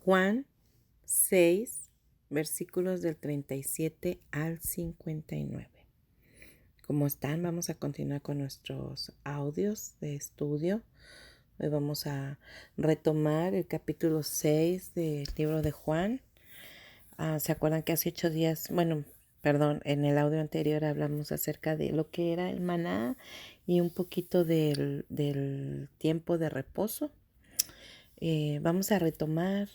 Juan 6, versículos del 37 al 59. ¿Cómo están? Vamos a continuar con nuestros audios de estudio. Hoy vamos a retomar el capítulo 6 del libro de Juan. ¿Se acuerdan que hace 8 días, en el audio anterior hablamos acerca de lo que era el maná y un poquito del tiempo de reposo? Vamos a retomar,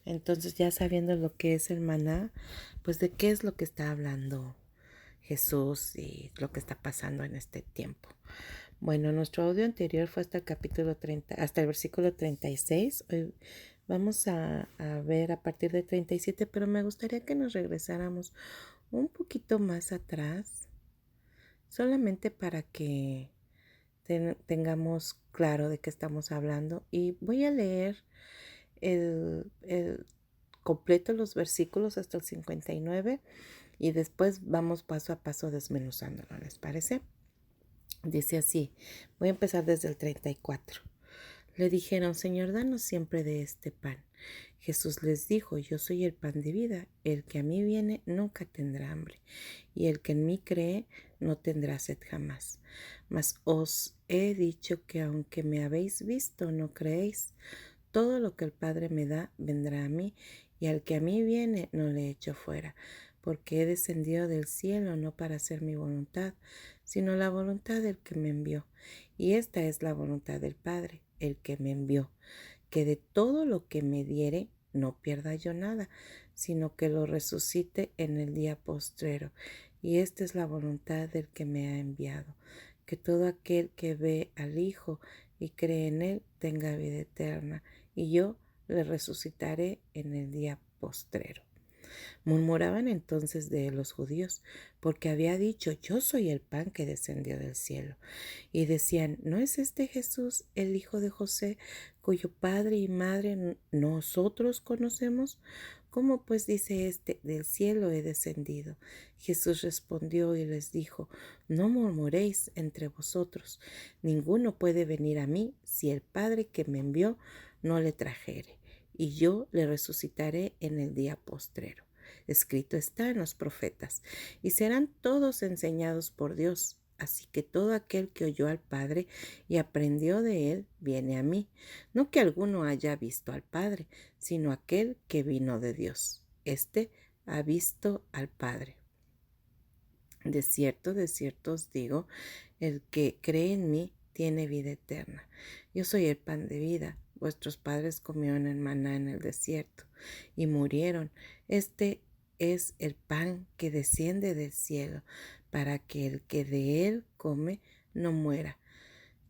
entonces, ya sabiendo lo que es el maná, pues de qué es lo que está hablando Jesús y lo que está pasando en este tiempo. Bueno, nuestro audio anterior fue hasta el capítulo 30, hasta el versículo 36. Hoy vamos a ver a partir de 37, pero me gustaría que nos regresáramos un poquito más atrás, solamente para que tengamos claro de qué estamos hablando. Y voy a leer el completo los versículos hasta el 59 y después vamos paso a paso desmenuzándolo, ¿les parece? Dice así, voy a empezar desde el 34. Le dijeron: Señor, danos siempre de este pan. Jesús les dijo: Yo soy el pan de vida. El que a mí viene nunca tendrá hambre, y el que en mí cree no tendrá sed jamás. Mas os he dicho que aunque me habéis visto, no creéis. Todo lo que el Padre me da vendrá a mí, y al que a mí viene no le echo fuera, porque he descendido del cielo no para hacer mi voluntad, sino la voluntad del que me envió. Y esta es la voluntad del Padre, el que me envió, que de todo lo que me diere no pierda yo nada, sino que lo resucite en el día postrero. Y esta es la voluntad del que me ha enviado, que todo aquel que ve al Hijo y cree en él tenga vida eterna, y yo le resucitaré en el día postrero. Murmuraban entonces de los judíos, porque había dicho: Yo soy el pan que descendió del cielo. Y decían: ¿No es este Jesús el hijo de José, cuyo padre y madre nosotros conocemos? ¿Cómo pues dice este: Del cielo he descendido? Jesús respondió y les dijo: No murmuréis entre vosotros. Ninguno puede venir a mí si el Padre que me envió no le trajere, y yo le resucitaré en el día postrero. Escrito está en los profetas: y serán todos enseñados por Dios. Así que todo aquel que oyó al Padre y aprendió de él, viene a mí. No que alguno haya visto al Padre, sino aquel que vino de Dios. Este ha visto al Padre. De cierto os digo, el que cree en mí tiene vida eterna. Yo soy el pan de vida. Vuestros padres comieron el maná en el desierto y murieron. Este es el pan que desciende del cielo, para que el que de él come no muera.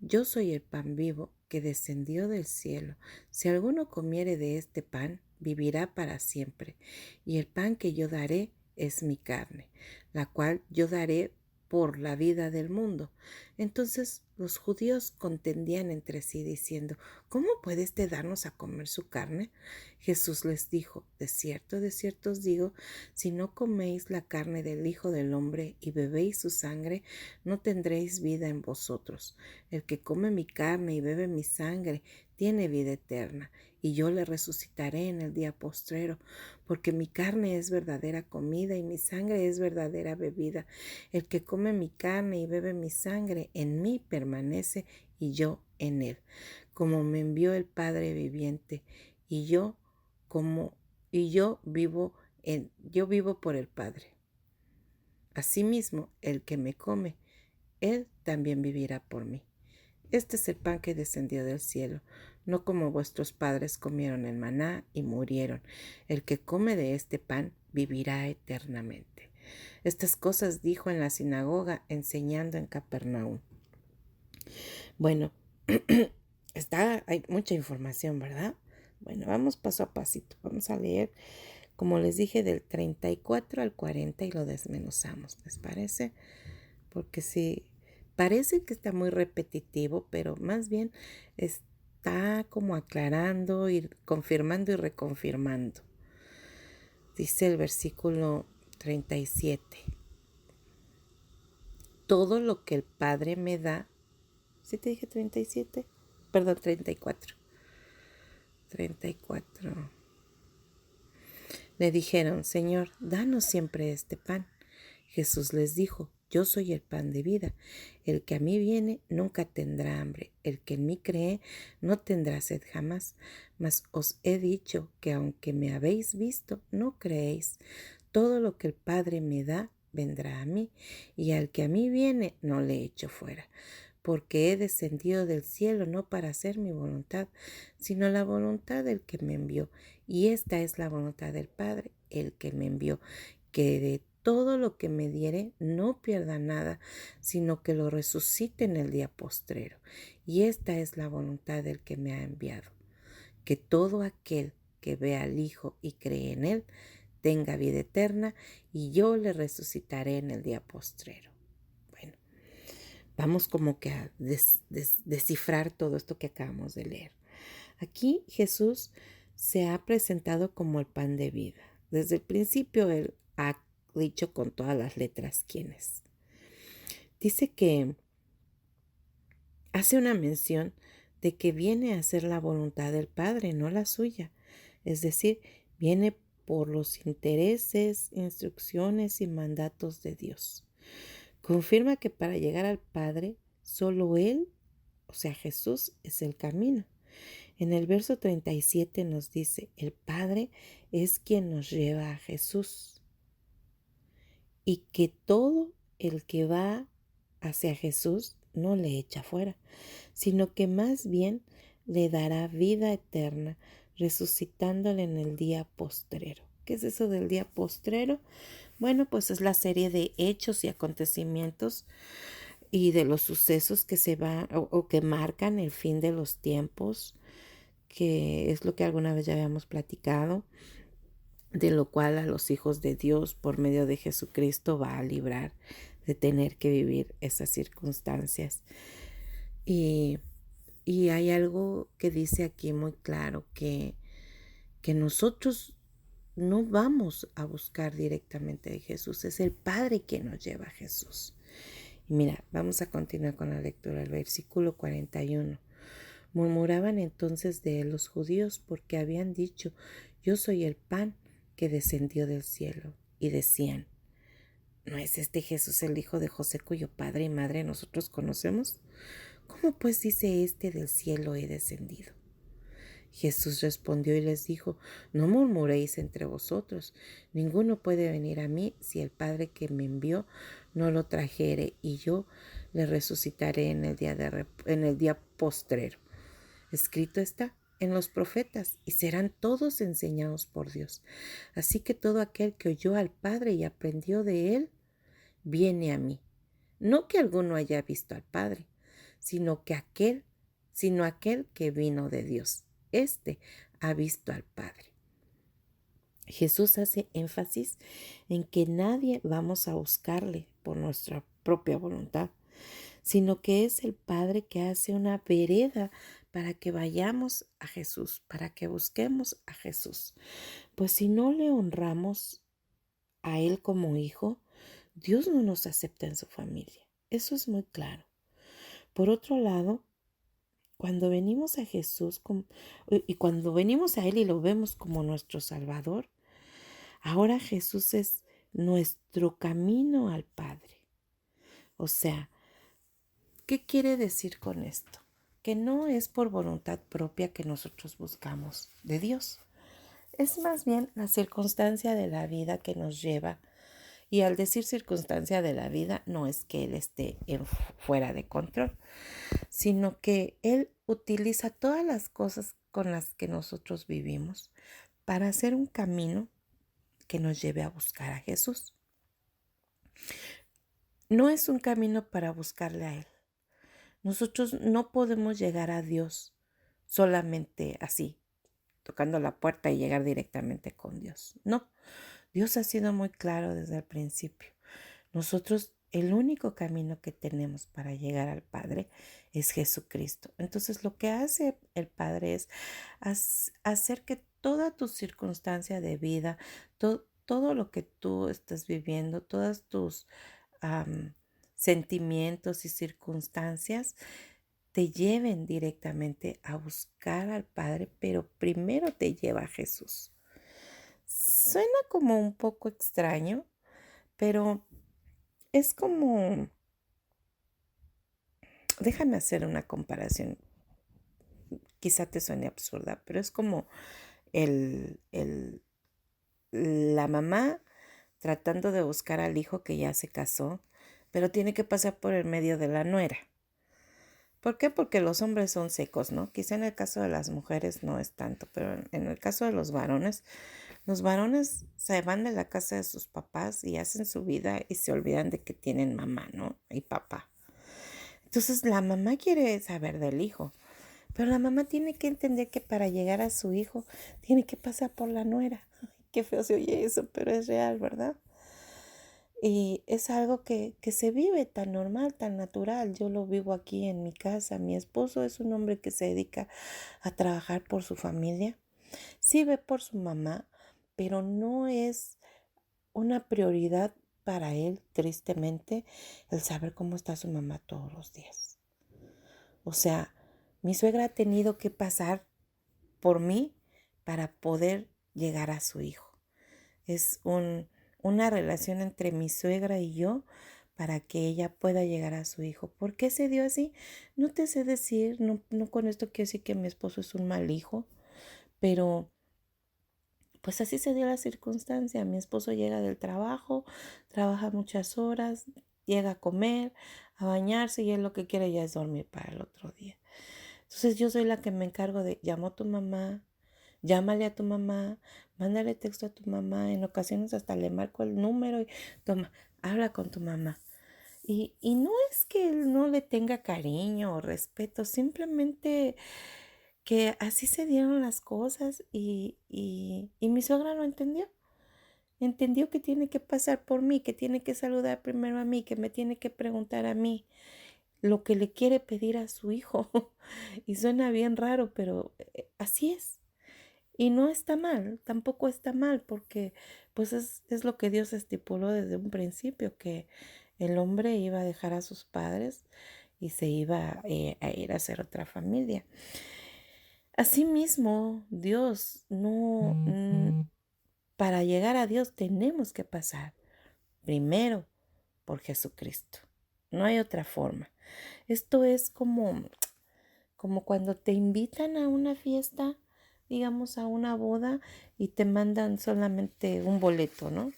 Yo soy el pan vivo que descendió del cielo. Si alguno comiere de este pan, vivirá para siempre. Y el pan que yo daré es mi carne, la cual yo daré por la vida del mundo. Entonces los judíos contendían entre sí, diciendo: ¿Cómo puede éste darnos a comer su carne? Jesús les dijo: de cierto os digo, si no coméis la carne del Hijo del Hombre y bebéis su sangre, no tendréis vida en vosotros. El que come mi carne y bebe mi sangre tiene vida eterna, y yo le resucitaré en el día postrero, porque mi carne es verdadera comida y mi sangre es verdadera bebida. El que come mi carne y bebe mi sangre, en mí permanece y yo en él. Como me envió el Padre viviente, y yo como y yo vivo por el Padre. Asimismo, el que me come, él también vivirá por mí. Este es el pan que descendió del cielo, no como vuestros padres comieron el maná y murieron. El que come de este pan vivirá eternamente. Estas cosas dijo en la sinagoga, enseñando en Capernaum. Bueno, hay mucha información, ¿verdad? Bueno, vamos paso a pasito. Vamos a leer, como les dije, del 34 al 40 y lo desmenuzamos, ¿les parece? Porque sí, parece que está muy repetitivo, pero más bien está como aclarando y confirmando y reconfirmando. Dice el versículo 37. Todo lo que el Padre me da. ¿Sí te dije 37? Perdón, 34. 34. Le dijeron, Señor, danos siempre este pan. Jesús les dijo, yo soy el pan de vida. El que a mí viene nunca tendrá hambre. El que en mí cree no tendrá sed jamás. Mas os he dicho que aunque me habéis visto, no creéis. Todo lo que el Padre me da vendrá a mí, y al que a mí viene no le echo fuera, porque he descendido del cielo no para hacer mi voluntad, sino la voluntad del que me envió. Y esta es la voluntad del Padre, el que me envió, que de todo lo que me diere no pierda nada, sino que lo resucite en el día postrero. Y esta es la voluntad del que me ha enviado, que todo aquel que vea al Hijo y cree en él, tenga vida eterna, y yo le resucitaré en el día postrero. Bueno, vamos como que a descifrar todo esto que acabamos de leer. Aquí Jesús se ha presentado como el pan de vida. Desde el principio Él ha dicho con todas las letras quién es. Dice que hace una mención de que viene a hacer la voluntad del Padre, no la suya. Es decir, viene por los intereses, instrucciones y mandatos de Dios. Confirma que para llegar al Padre, solo Él, o sea Jesús, es el camino. En el verso 37 nos dice, el Padre es quien nos lleva a Jesús, y que todo el que va hacia Jesús no le echa fuera, sino que más bien le dará vida eterna, resucitándole en el día postrero. ¿Qué es eso del día postrero? Bueno, pues es la serie de hechos y acontecimientos y de los sucesos que se van o que marcan el fin de los tiempos, que es lo que alguna vez ya habíamos platicado, de lo cual a los hijos de Dios por medio de Jesucristo va a librar de tener que vivir esas circunstancias. Y, y hay algo que dice aquí muy claro, que nosotros no vamos a buscar directamente de Jesús, es el Padre quien nos lleva a Jesús. Y mira, vamos a continuar con la lectura del versículo 41. Murmuraban entonces de él los judíos porque habían dicho, yo soy el pan que descendió del cielo. Y decían, ¿no es este Jesús el hijo de José cuyo padre y madre nosotros conocemos? ¿Cómo pues dice este del cielo he descendido? Jesús respondió y les dijo, no murmuréis entre vosotros, ninguno puede venir a mí si el Padre que me envió no lo trajere, y yo le resucitaré en el día postrero. Escrito está en los profetas, y serán todos enseñados por Dios. Así que todo aquel que oyó al Padre y aprendió de él, viene a mí. No que alguno haya visto al Padre, sino aquel que vino de Dios. Este ha visto al Padre. Jesús hace énfasis en que nadie vamos a buscarle por nuestra propia voluntad, sino que es el Padre que hace una vereda para que vayamos a Jesús, para que busquemos a Jesús. Pues si no le honramos a Él como hijo, Dios no nos acepta en su familia. Eso es muy claro. Por otro lado, cuando venimos a Jesús y cuando venimos a Él y lo vemos como nuestro Salvador, ahora Jesús es nuestro camino al Padre. O sea, ¿qué quiere decir con esto? Que no es por voluntad propia que nosotros buscamos de Dios. Es más bien la circunstancia de la vida que nos lleva. Y al decir circunstancia de la vida, no es que Él esté fuera de control, sino que Él utiliza todas las cosas con las que nosotros vivimos para hacer un camino que nos lleve a buscar a Jesús. No es un camino para buscarle a Él. Nosotros no podemos llegar a Dios solamente así, tocando la puerta y llegar directamente con Dios. No, Dios ha sido muy claro desde el principio. Nosotros, el único camino que tenemos para llegar al Padre es Jesucristo. Entonces, lo que hace el Padre es hacer que toda tu circunstancia de vida, todo lo que tú estás viviendo, todos tus sentimientos y circunstancias, te lleven directamente a buscar al Padre, pero primero te lleva a Jesús. suena como un poco extraño, pero es como, déjame hacer una comparación, quizá te suene absurda, pero es como el, el, la mamá tratando de buscar al hijo que ya se casó, pero tiene que pasar por el medio de la nuera. ¿Por qué? Porque los hombres son secos, ¿no? Quizá en el caso de las mujeres no es tanto, pero en el caso de los varones se van de la casa de sus papás y hacen su vida y se olvidan de que tienen mamá, ¿no? Y papá. Entonces la mamá quiere saber del hijo, pero la mamá tiene que entender que para llegar a su hijo tiene que pasar por la nuera. Ay, qué feo se oye eso, pero es real, ¿verdad? Y es algo que se vive tan normal, tan natural. Yo lo vivo aquí en mi casa. Mi esposo es un hombre que se dedica a trabajar por su familia. Sí ve por su mamá, pero no es una prioridad para él, tristemente, el saber cómo está su mamá todos los días. O sea, mi suegra ha tenido que pasar por mí para poder llegar a su hijo. Es una relación entre mi suegra y yo para que ella pueda llegar a su hijo. ¿Por qué se dio así? No te sé decir, no con esto quiero decir que mi esposo es un mal hijo, pero pues así se dio la circunstancia. Mi esposo llega del trabajo, trabaja muchas horas, llega a comer, a bañarse y él lo que quiere ya es dormir para el otro día. Entonces yo soy la que me encargo de, llamo a tu mamá, llámale a tu mamá, mándale texto a tu mamá, en ocasiones hasta le marco el número y toma, habla con tu mamá. Y no es que él no le tenga cariño o respeto, simplemente que así se dieron las cosas y mi suegra lo entendió. Entendió que tiene que pasar por mí, que tiene que saludar primero a mí, que me tiene que preguntar a mí lo que le quiere pedir a su hijo. Y suena bien raro, pero así es. Y no está mal, tampoco está mal, porque pues es lo que Dios estipuló desde un principio, que el hombre iba a dejar a sus padres y se iba a ir a hacer otra familia. Asimismo, Dios no, para llegar a Dios tenemos que pasar primero por Jesucristo. No hay otra forma. Esto es como cuando te invitan a una fiesta, digamos a una boda, y te mandan solamente un boleto, ¿no?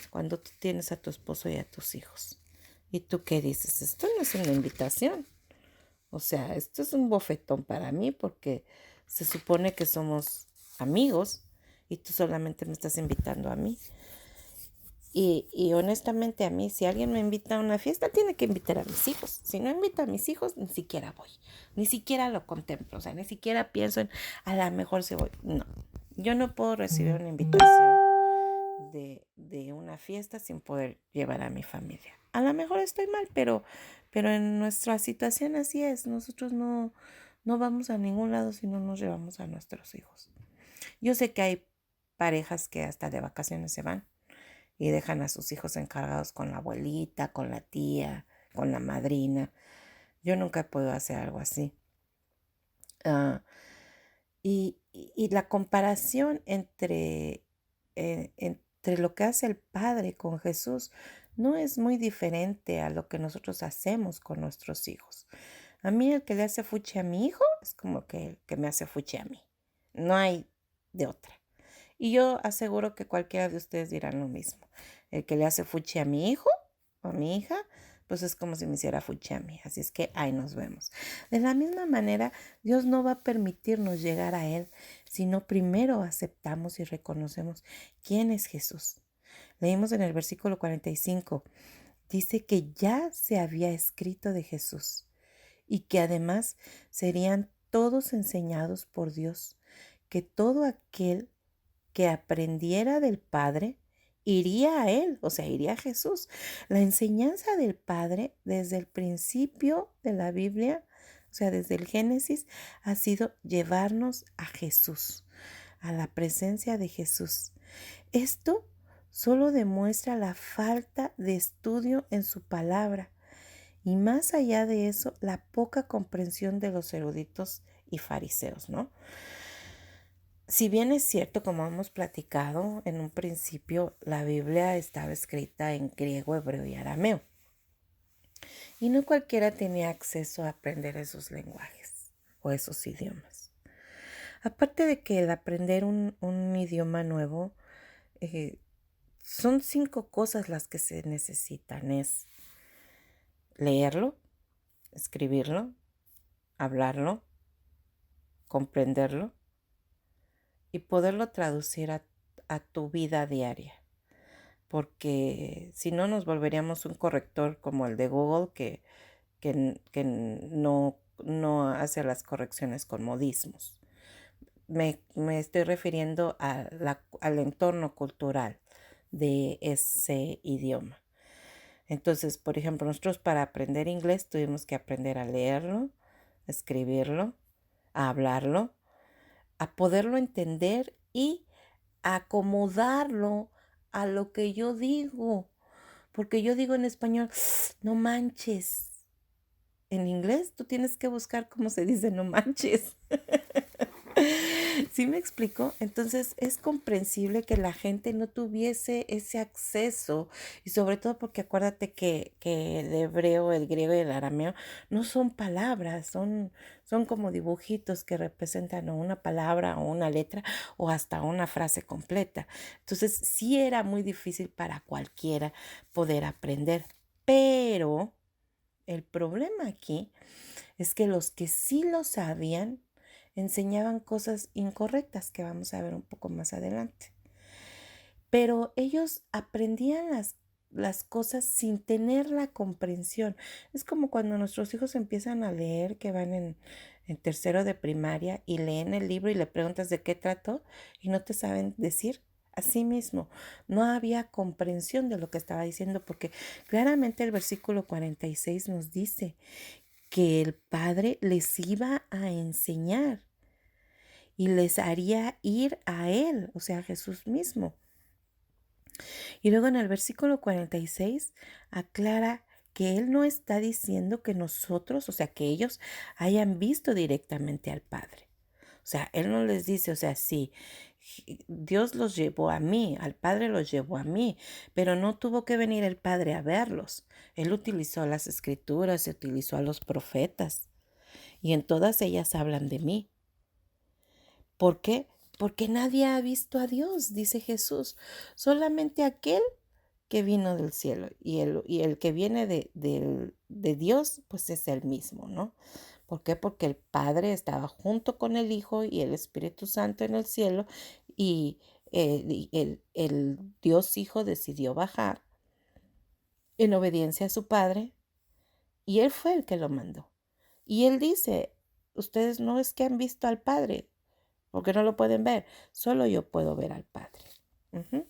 Cuando tú tienes a tu esposo y a tus hijos. ¿Y tú qué dices? Esto no es una invitación. O sea, esto es un bofetón para mí porque se supone que somos amigos y tú solamente me estás invitando a mí. Y honestamente a mí, si alguien me invita a una fiesta, tiene que invitar a mis hijos. Si no invita a mis hijos, ni siquiera voy. Ni siquiera lo contemplo. O sea, ni siquiera pienso en, a lo mejor si voy. No, yo no puedo recibir una invitación de una fiesta sin poder llevar a mi familia. A lo mejor estoy mal, pero en nuestra situación así es. Nosotros no vamos a ningún lado si no nos llevamos a nuestros hijos. Yo sé que hay parejas que hasta de vacaciones se van y dejan a sus hijos encargados con la abuelita, con la tía, con la madrina. Yo nunca puedo hacer algo así. Ah, y la comparación entre lo que hace el Padre con Jesús no es muy diferente a lo que nosotros hacemos con nuestros hijos. A mí el que le hace fuchi a mi hijo es como que el que me hace fuchi a mí. No hay de otra. Y yo aseguro que cualquiera de ustedes dirán lo mismo. El que le hace fuchi a mi hijo o a mi hija, pues es como si me hiciera fuchi a mí. Así es que ahí nos vemos. De la misma manera, Dios no va a permitirnos llegar a Él, sino primero aceptamos y reconocemos quién es Jesús. Leímos en el versículo 45, dice que ya se había escrito de Jesús y que además serían todos enseñados por Dios, que todo aquel que aprendiera del Padre, iría a Él, o sea, iría a Jesús. La enseñanza del Padre desde el principio de la Biblia, o sea, desde el Génesis, ha sido llevarnos a Jesús, a la presencia de Jesús. Esto solo demuestra la falta de estudio en su palabra y más allá de eso, la poca comprensión de los eruditos y fariseos, ¿no? Si bien es cierto, como hemos platicado en un principio, la Biblia estaba escrita en griego, hebreo y arameo. Y no cualquiera tenía acceso a aprender esos lenguajes o esos idiomas. Aparte de que el aprender un idioma nuevo, eh, son 5 cosas las que se necesitan. Es leerlo, escribirlo, hablarlo, comprenderlo y poderlo traducir a tu vida diaria. Porque si no nos volveríamos un corrector como el de Google que no hace las correcciones con modismos. Me estoy refiriendo al entorno cultural de ese idioma. Entonces, por ejemplo, nosotros para aprender inglés tuvimos que aprender a leerlo, a escribirlo, a hablarlo, a poderlo entender y a acomodarlo a lo que yo digo. Porque yo digo en español, no manches. En inglés tú tienes que buscar cómo se dice no manches. ¿Sí me explico? Entonces es comprensible que la gente no tuviese ese acceso y sobre todo porque acuérdate que el hebreo, el griego y el arameo no son palabras, son como dibujitos que representan o una palabra o una letra o hasta una frase completa. Entonces sí era muy difícil para cualquiera poder aprender, pero el problema aquí es que los que sí lo sabían enseñaban cosas incorrectas que vamos a ver un poco más adelante. Pero ellos aprendían las cosas sin tener la comprensión. Es como cuando nuestros hijos empiezan a leer, que van en tercero de primaria y leen el libro y le preguntas de qué trató y no te saben decir. Así mismo, no había comprensión de lo que estaba diciendo porque claramente el versículo 46 nos dice que el Padre les iba a enseñar y les haría ir a Él, o sea, a Jesús mismo. Y luego en el versículo 46 aclara que Él no está diciendo que nosotros, o sea, que ellos hayan visto directamente al Padre. O sea, Él no les dice, o sea, sí, Dios los llevó a mí, al Padre los llevó a mí, pero no tuvo que venir el Padre a verlos. Él utilizó las escrituras, utilizó a los profetas y en todas ellas hablan de mí. ¿Por qué? Porque nadie ha visto a Dios, dice Jesús. Solamente aquel que vino del cielo. Y el que viene de Dios, pues es el mismo, ¿no? ¿Por qué? Porque el Padre estaba junto con el Hijo y el Espíritu Santo en el cielo y el Dios Hijo decidió bajar en obediencia a su Padre y Él fue el que lo mandó. Y Él dice, ustedes no es que han visto al Padre, porque no lo pueden ver, solo yo puedo ver al Padre. Ujú.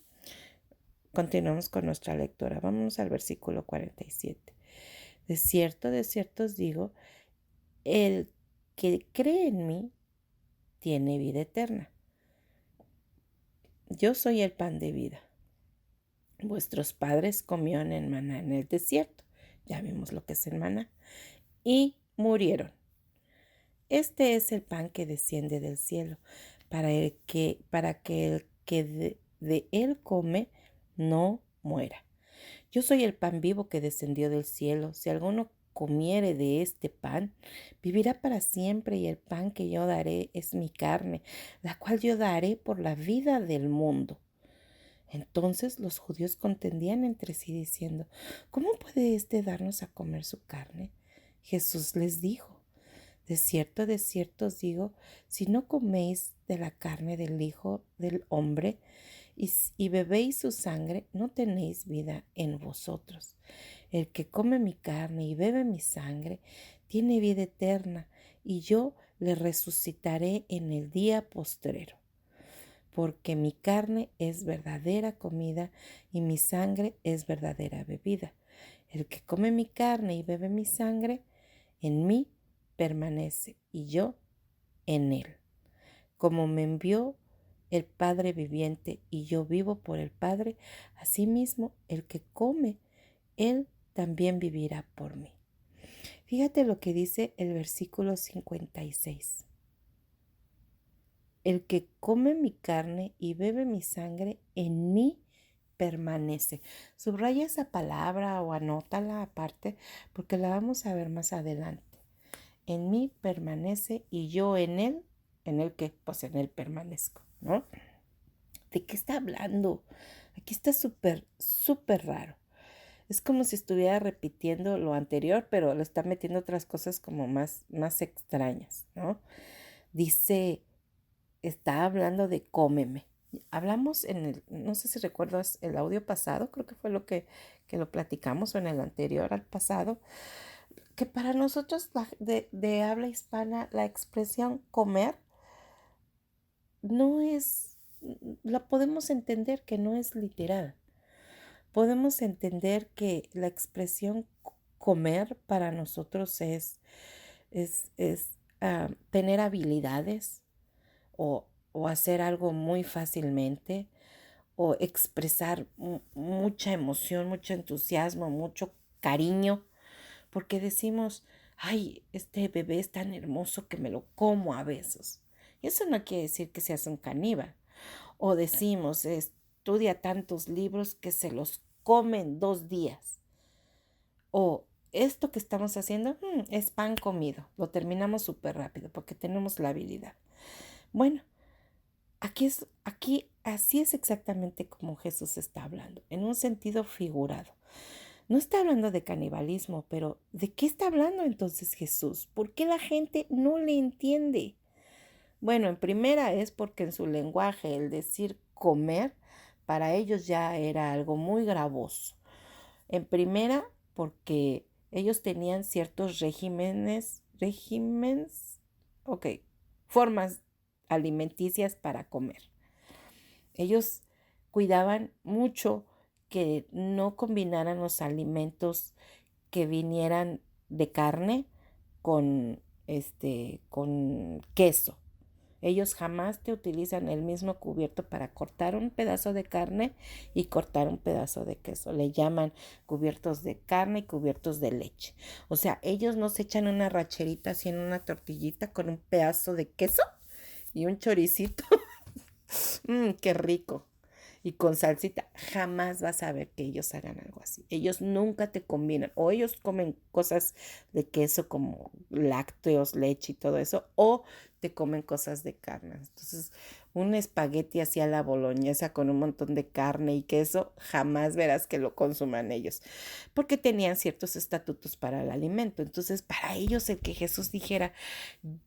Continuamos con nuestra lectura. Vamos al versículo 47. De cierto os digo, el que cree en mí tiene vida eterna. Yo soy el pan de vida. Vuestros padres comieron el maná en el desierto. Ya vimos lo que es el maná. Y murieron. Este es el pan que desciende del cielo, para que el que de él come no muera. Yo soy el pan vivo que descendió del cielo. Si alguno comiere de este pan, vivirá para siempre, y el pan que yo daré es mi carne, la cual yo daré por la vida del mundo. Entonces los judíos contendían entre sí diciendo, ¿cómo puede éste darnos a comer su carne? Jesús les dijo, de cierto os digo, si no coméis de la carne del Hijo del Hombre y bebéis su sangre, no tenéis vida en vosotros. El que come mi carne y bebe mi sangre, tiene vida eterna, y yo le resucitaré en el día postrero. Porque mi carne es verdadera comida y mi sangre es verdadera bebida. El que come mi carne y bebe mi sangre, en mí permanece y yo en él. Como me envió el Padre viviente y yo vivo por el Padre, asimismo el que come, él también vivirá por mí. Fíjate lo que dice el versículo 56. el que come mi carne y bebe mi sangre, en mí permanece. Subraya esa palabra o anótala aparte porque la vamos a ver más adelante. En mí permanece y yo en él que, pues en él permanezco, ¿no? ¿De qué está hablando? Aquí está súper, súper raro. Es como si estuviera repitiendo lo anterior, pero le está metiendo otras cosas como más extrañas, ¿no? Dice, está hablando de cómeme. Hablamos no sé si recuerdas el audio pasado, creo que fue que lo platicamos o en el anterior al pasado, que para nosotros de habla hispana la expresión comer no es, la podemos entender que no es literal. Podemos entender que la expresión comer para nosotros es tener habilidades o hacer algo muy fácilmente o expresar mucha emoción, mucho entusiasmo, mucho cariño, porque decimos, ay, este bebé es tan hermoso que me lo como a besos. Y eso no quiere decir que seas un caníbal. O decimos, estudia tantos libros que se los come en 2 días. O esto que estamos haciendo es pan comido. Lo terminamos súper rápido porque tenemos la habilidad. Bueno, aquí así es exactamente como Jesús está hablando, en un sentido figurado. No está hablando de canibalismo, pero ¿de qué está hablando entonces Jesús? ¿Por qué la gente no le entiende? Bueno, en primera es porque en su lenguaje el decir comer para ellos ya era algo muy gravoso. En primera porque ellos tenían ciertos ok, formas alimenticias para comer. Ellos cuidaban mucho que no combinaran los alimentos que vinieran de carne con queso. Ellos jamás te utilizan el mismo cubierto para cortar un pedazo de carne y cortar un pedazo de queso. Le llaman cubiertos de carne y cubiertos de leche. O sea, ellos no se echan una racherita así en una tortillita con un pedazo de queso y un choricito. Qué rico. Y con salsita, jamás vas a ver que ellos hagan algo así. Ellos nunca te combinan. O ellos comen cosas de queso como lácteos, leche y todo eso, o te comen cosas de carne. Entonces, un espagueti así a la boloñesa con un montón de carne y queso, jamás verás que lo consuman ellos, porque tenían ciertos estatutos para el alimento. Entonces, para ellos el que Jesús dijera,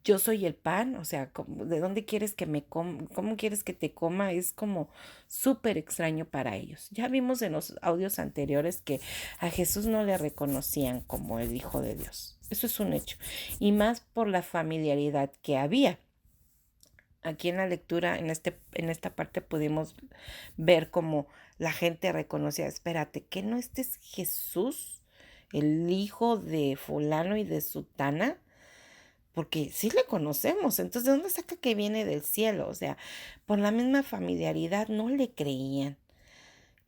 yo soy el pan, o sea, ¿de dónde quieres que me coma? ¿Cómo quieres que te coma? Es como súper extraño para ellos. Ya vimos en los audios anteriores que a Jesús no le reconocían como el Hijo de Dios. Eso es un hecho. Y más por la familiaridad que había. Aquí en la lectura, en esta parte pudimos ver cómo la gente reconocía, espérate, ¿que no este es Jesús, el hijo de fulano y de sutana? Porque sí le conocemos, entonces ¿de dónde saca que viene del cielo? O sea, por la misma familiaridad no le creían.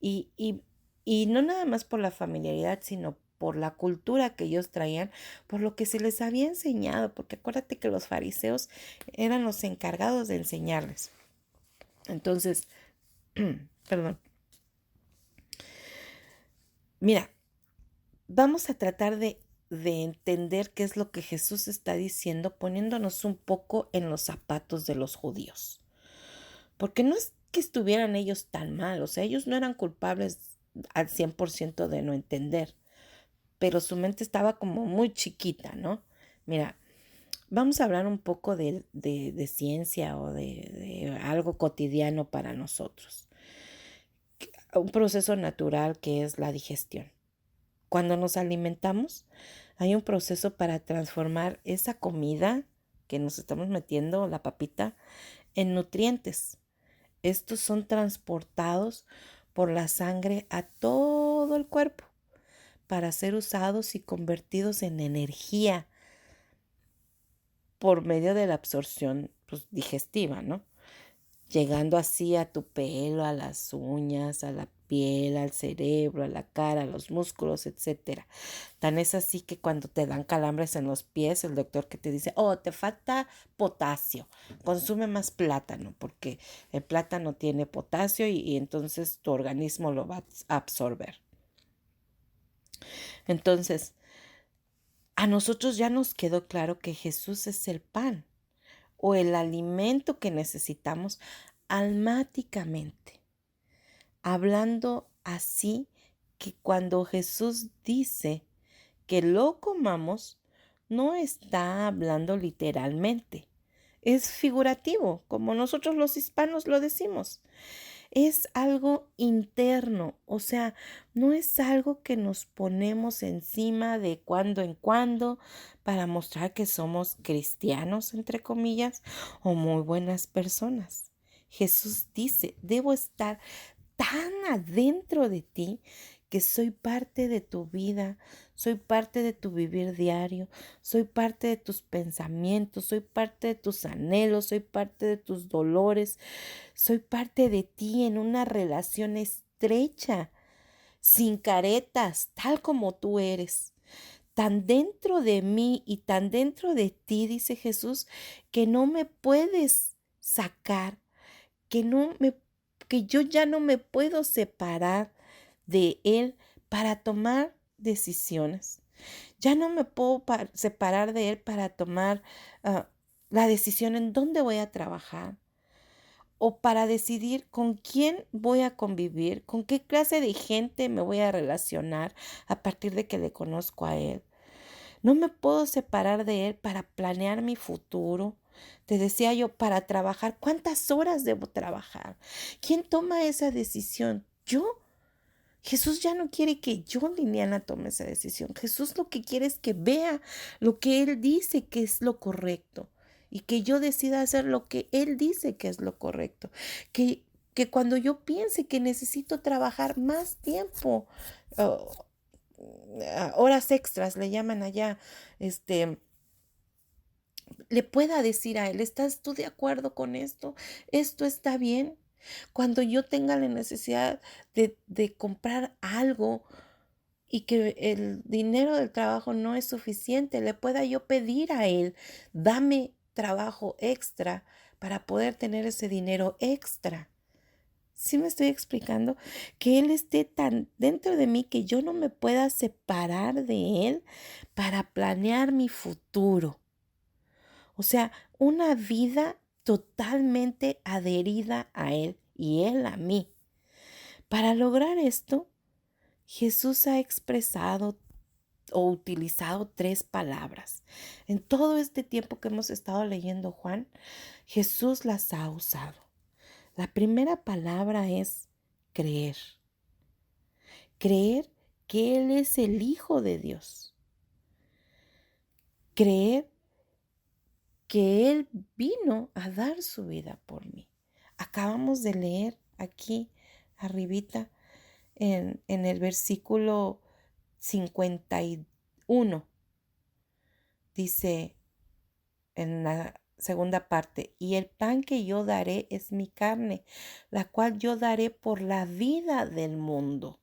Y, y, y no nada más por la familiaridad, sino por la cultura que ellos traían, por lo que se les había enseñado, porque acuérdate que los fariseos eran los encargados de enseñarles. Entonces, perdón, mira, vamos a tratar de entender qué es lo que Jesús está diciendo, poniéndonos un poco en los zapatos de los judíos. Porque no es que estuvieran ellos tan mal, o sea, ellos no eran culpables al 100% de no entender, pero su mente estaba como muy chiquita, ¿no? Mira, vamos a hablar un poco de ciencia o de algo cotidiano para nosotros. Un proceso natural que es la digestión. Cuando nos alimentamos, hay un proceso para transformar esa comida que nos estamos metiendo, la papita, en nutrientes. Estos son transportados por la sangre a todo el cuerpo para ser usados y convertidos en energía por medio de la absorción, pues, digestiva, ¿no? llegando así a tu pelo, a las uñas, a la piel, al cerebro, a la cara, a los músculos, etcétera. Tan es así que cuando te dan calambres en los pies, el doctor que te dice, oh, te falta potasio, consume más plátano, porque el plátano tiene potasio y entonces tu organismo lo va a absorber. Entonces, a nosotros ya nos quedó claro que Jesús es el pan o el alimento que necesitamos almáticamente. Hablando así que cuando Jesús dice que lo comamos, no está hablando literalmente. Es figurativo, como nosotros los hispanos lo decimos. Es algo interno, o sea, no es algo que nos ponemos encima de cuando en cuando para mostrar que somos cristianos, entre comillas, o muy buenas personas. Jesús dice, debo estar tan adentro de ti que soy parte de tu vida, soy parte de tu vivir diario, soy parte de tus pensamientos, soy parte de tus anhelos, soy parte de tus dolores, soy parte de ti en una relación estrecha, sin caretas, tal como tú eres. Tan dentro de mí y tan dentro de ti, dice Jesús, que no me puedes sacar, que no me que yo ya no me puedo separar de él para tomar decisiones. Ya no me puedo separar de él para tomar la decisión en dónde voy a trabajar o para decidir con quién voy a convivir, con qué clase de gente me voy a relacionar a partir de que le conozco a él. No me puedo separar de él para planear mi futuro. Te decía yo, para trabajar, ¿cuántas horas debo trabajar? ¿Quién toma esa decisión? ¿Yo? Jesús ya no quiere que yo, Liliana, tome esa decisión. Jesús lo que quiere es que vea lo que Él dice que es lo correcto y que yo decida hacer lo que Él dice que es lo correcto. Que cuando yo piense que necesito trabajar más tiempo, oh, horas extras le llaman allá, le pueda decir a Él, ¿estás tú de acuerdo con esto? ¿Esto está bien? Cuando yo tenga la necesidad de comprar algo y que el dinero del trabajo no es suficiente, le pueda yo pedir a él, dame trabajo extra para poder tener ese dinero extra. ¿Sí me estoy explicando? Que él esté tan dentro de mí que yo no me pueda separar de él para planear mi futuro. O sea, una vida totalmente adherida a él y él a mí. Para lograr esto, Jesús ha expresado o utilizado tres palabras. En todo este tiempo que hemos estado leyendo Juan, Jesús las ha usado. La primera palabra es creer. Creer que Él es el Hijo de Dios. Creer que Él vino a dar su vida por mí. Acabamos de leer aquí arribita en el versículo 51. Dice en la segunda parte, y el pan que yo daré es mi carne, la cual yo daré por la vida del mundo.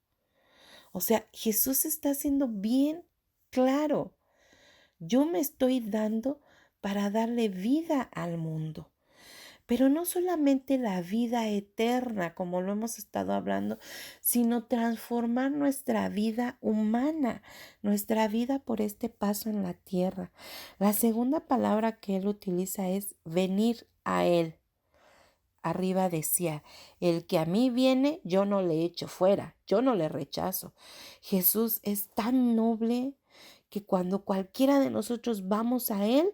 O sea, Jesús está haciendo bien claro, yo me estoy dando para darle vida al mundo. Pero no solamente la vida eterna, como lo hemos estado hablando, sino transformar nuestra vida humana, nuestra vida por este paso en la tierra. La segunda palabra que él utiliza es venir a él. Arriba decía, el que a mí viene, yo no le echo fuera, yo no le rechazo. Jesús es tan noble que cuando cualquiera de nosotros vamos a él,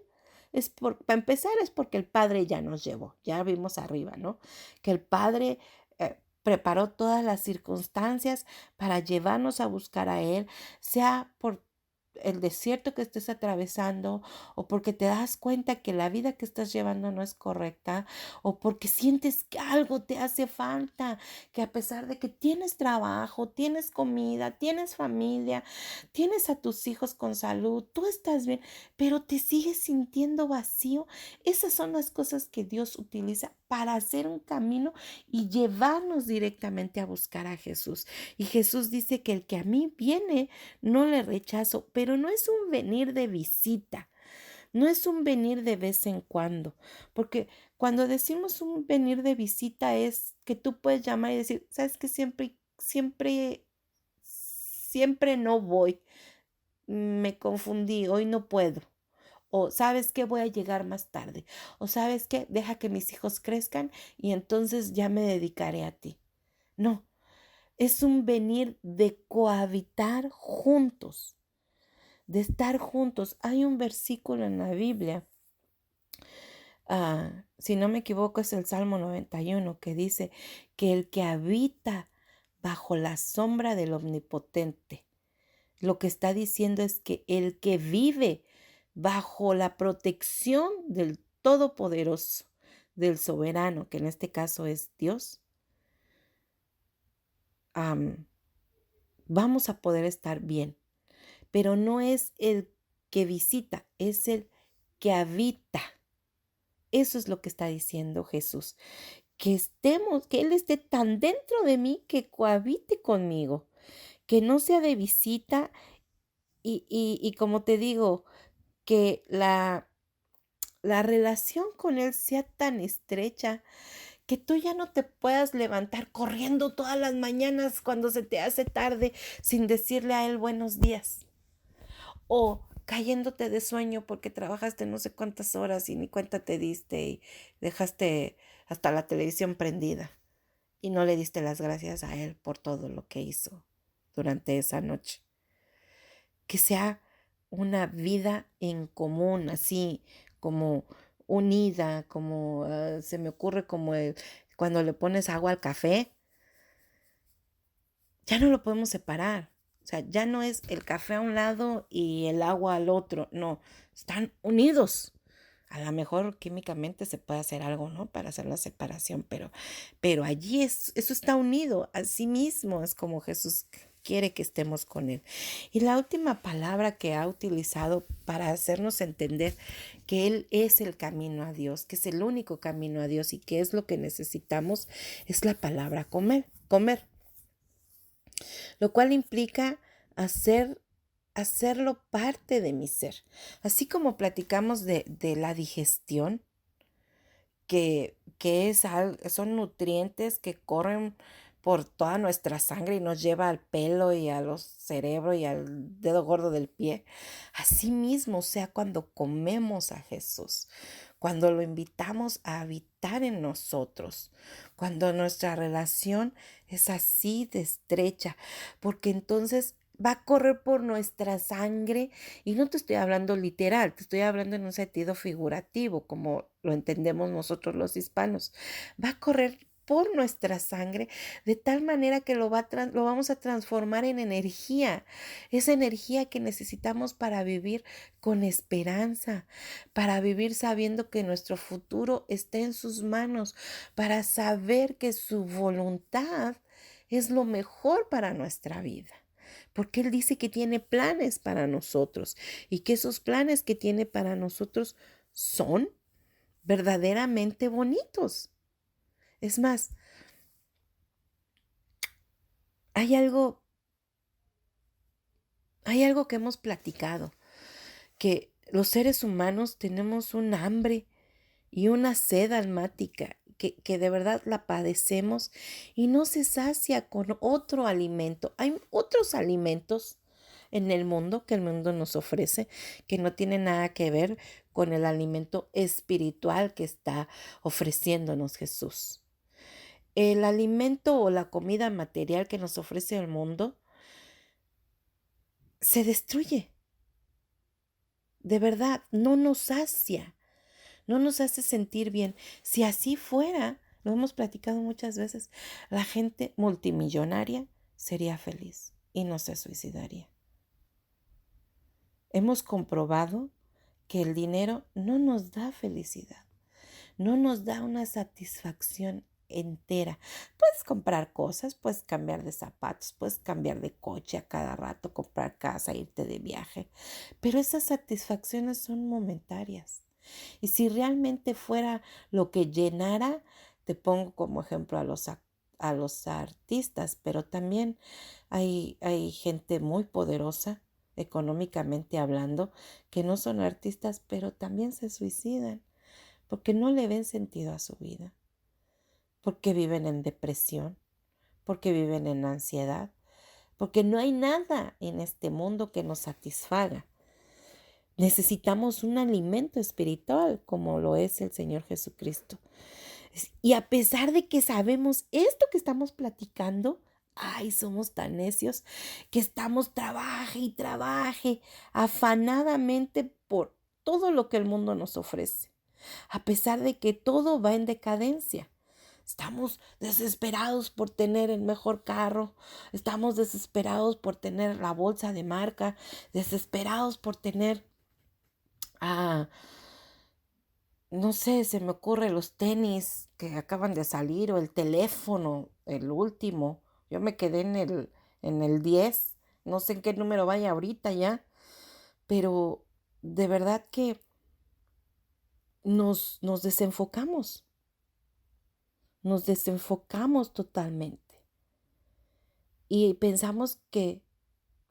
para empezar es porque el Padre ya nos llevó, ya vimos arriba, ¿no? Que el Padre preparó todas las circunstancias para llevarnos a buscar a Él, sea por el desierto que estés atravesando o porque te das cuenta que la vida que estás llevando no es correcta o porque sientes que algo te hace falta, que a pesar de que tienes trabajo, tienes comida, tienes familia, tienes a tus hijos con salud, tú estás bien, pero te sigues sintiendo vacío. Esas son las cosas que Dios utiliza para hacer un camino y llevarnos directamente a buscar a Jesús. Y Jesús dice que el que a mí viene, no le rechazo, pero no es un venir de visita. No es un venir de vez en cuando, porque cuando decimos un venir de visita es que tú puedes llamar y decir, sabes que siempre no voy, me confundí, hoy no puedo. O sabes que voy a llegar más tarde. O sabes que deja que mis hijos crezcan y entonces ya me dedicaré a ti. No, es un venir de cohabitar juntos, de estar juntos. Hay un versículo en la Biblia, si no me equivoco es el Salmo 91, que dice que el que habita bajo la sombra del Omnipotente, lo que está diciendo es que el que vive bajo la protección del Todopoderoso, del Soberano, que en este caso es Dios, vamos a poder estar bien. Pero no es el que visita, es el que habita. Eso es lo que está diciendo Jesús. Que Él esté tan dentro de mí que cohabite conmigo, que no sea de visita y como te digo, que la relación con Él sea tan estrecha que tú ya no te puedas levantar corriendo todas las mañanas cuando se te hace tarde sin decirle a Él buenos días. O cayéndote de sueño porque trabajaste no sé cuántas horas y ni cuenta te diste y dejaste hasta la televisión prendida y no le diste las gracias a Él por todo lo que hizo durante esa noche. Que sea una vida en común, así como unida, como se me ocurre como cuando le pones agua al café, ya no lo podemos separar. O sea, ya no es el café a un lado y el agua al otro, no, están unidos. A lo mejor químicamente se puede hacer algo, ¿no? Para hacer la separación, pero allí eso está unido. Así mismo es como Jesús quiere que estemos con Él. Y la última palabra que ha utilizado para hacernos entender que Él es el camino a Dios, que es el único camino a Dios y que es lo que necesitamos, es la palabra comer, lo cual implica hacerlo parte de mi ser. Así como platicamos de la digestión, son nutrientes que corren por toda nuestra sangre y nos lleva al pelo y a los cerebros y al dedo gordo del pie. Así mismo, o sea, cuando comemos a Jesús, cuando lo invitamos a habitar en nosotros, cuando nuestra relación es así de estrecha, porque entonces va a correr por nuestra sangre y no te estoy hablando literal, te estoy hablando en un sentido figurativo, como lo entendemos nosotros los hispanos. Va a correr por nuestra sangre de tal manera que lo vamos a transformar en energía, esa energía que necesitamos para vivir con esperanza, para vivir sabiendo que nuestro futuro está en sus manos, para saber que su voluntad es lo mejor para nuestra vida. Porque Él dice que tiene planes para nosotros y que esos planes que tiene para nosotros son verdaderamente bonitos. Es más, hay algo, hay algo que hemos platicado, que los seres humanos tenemos un hambre y una sed almática que de verdad la padecemos y no se sacia con otro alimento. Hay otros alimentos en el mundo que el mundo nos ofrece que no tienen nada que ver con el alimento espiritual que está ofreciéndonos Jesús. El alimento o la comida material que nos ofrece el mundo se destruye. De verdad, no nos sacia. No nos hace sentir bien. Si así fuera, lo hemos platicado muchas veces, la gente multimillonaria sería feliz y no se suicidaría. Hemos comprobado que el dinero no nos da felicidad, no nos da una satisfacción entera. Puedes comprar cosas, puedes cambiar de zapatos, puedes cambiar de coche a cada rato, comprar casa, irte de viaje, pero esas satisfacciones son momentarias. Y si realmente fuera lo que llenara te pongo como ejemplo a los artistas, pero también hay gente muy poderosa, económicamente hablando, que no son artistas, pero también se suicidan porque no le ven sentido a su vida, porque viven en depresión, porque viven en ansiedad, porque no hay nada en este mundo que nos satisfaga. Necesitamos un alimento espiritual como lo es el Señor Jesucristo. Y a pesar de que sabemos esto que estamos platicando, ay, somos tan necios que estamos trabaje y trabaje afanadamente por todo lo que el mundo nos ofrece, a pesar de que todo va en decadencia. Estamos desesperados por tener el mejor carro, estamos desesperados por tener la bolsa de marca, desesperados por tener, no sé, se me ocurre los tenis que acaban de salir o el teléfono, el último. Yo me quedé en el 10, no sé en qué número vaya ahorita ya, pero de verdad que nos desenfocamos totalmente y pensamos que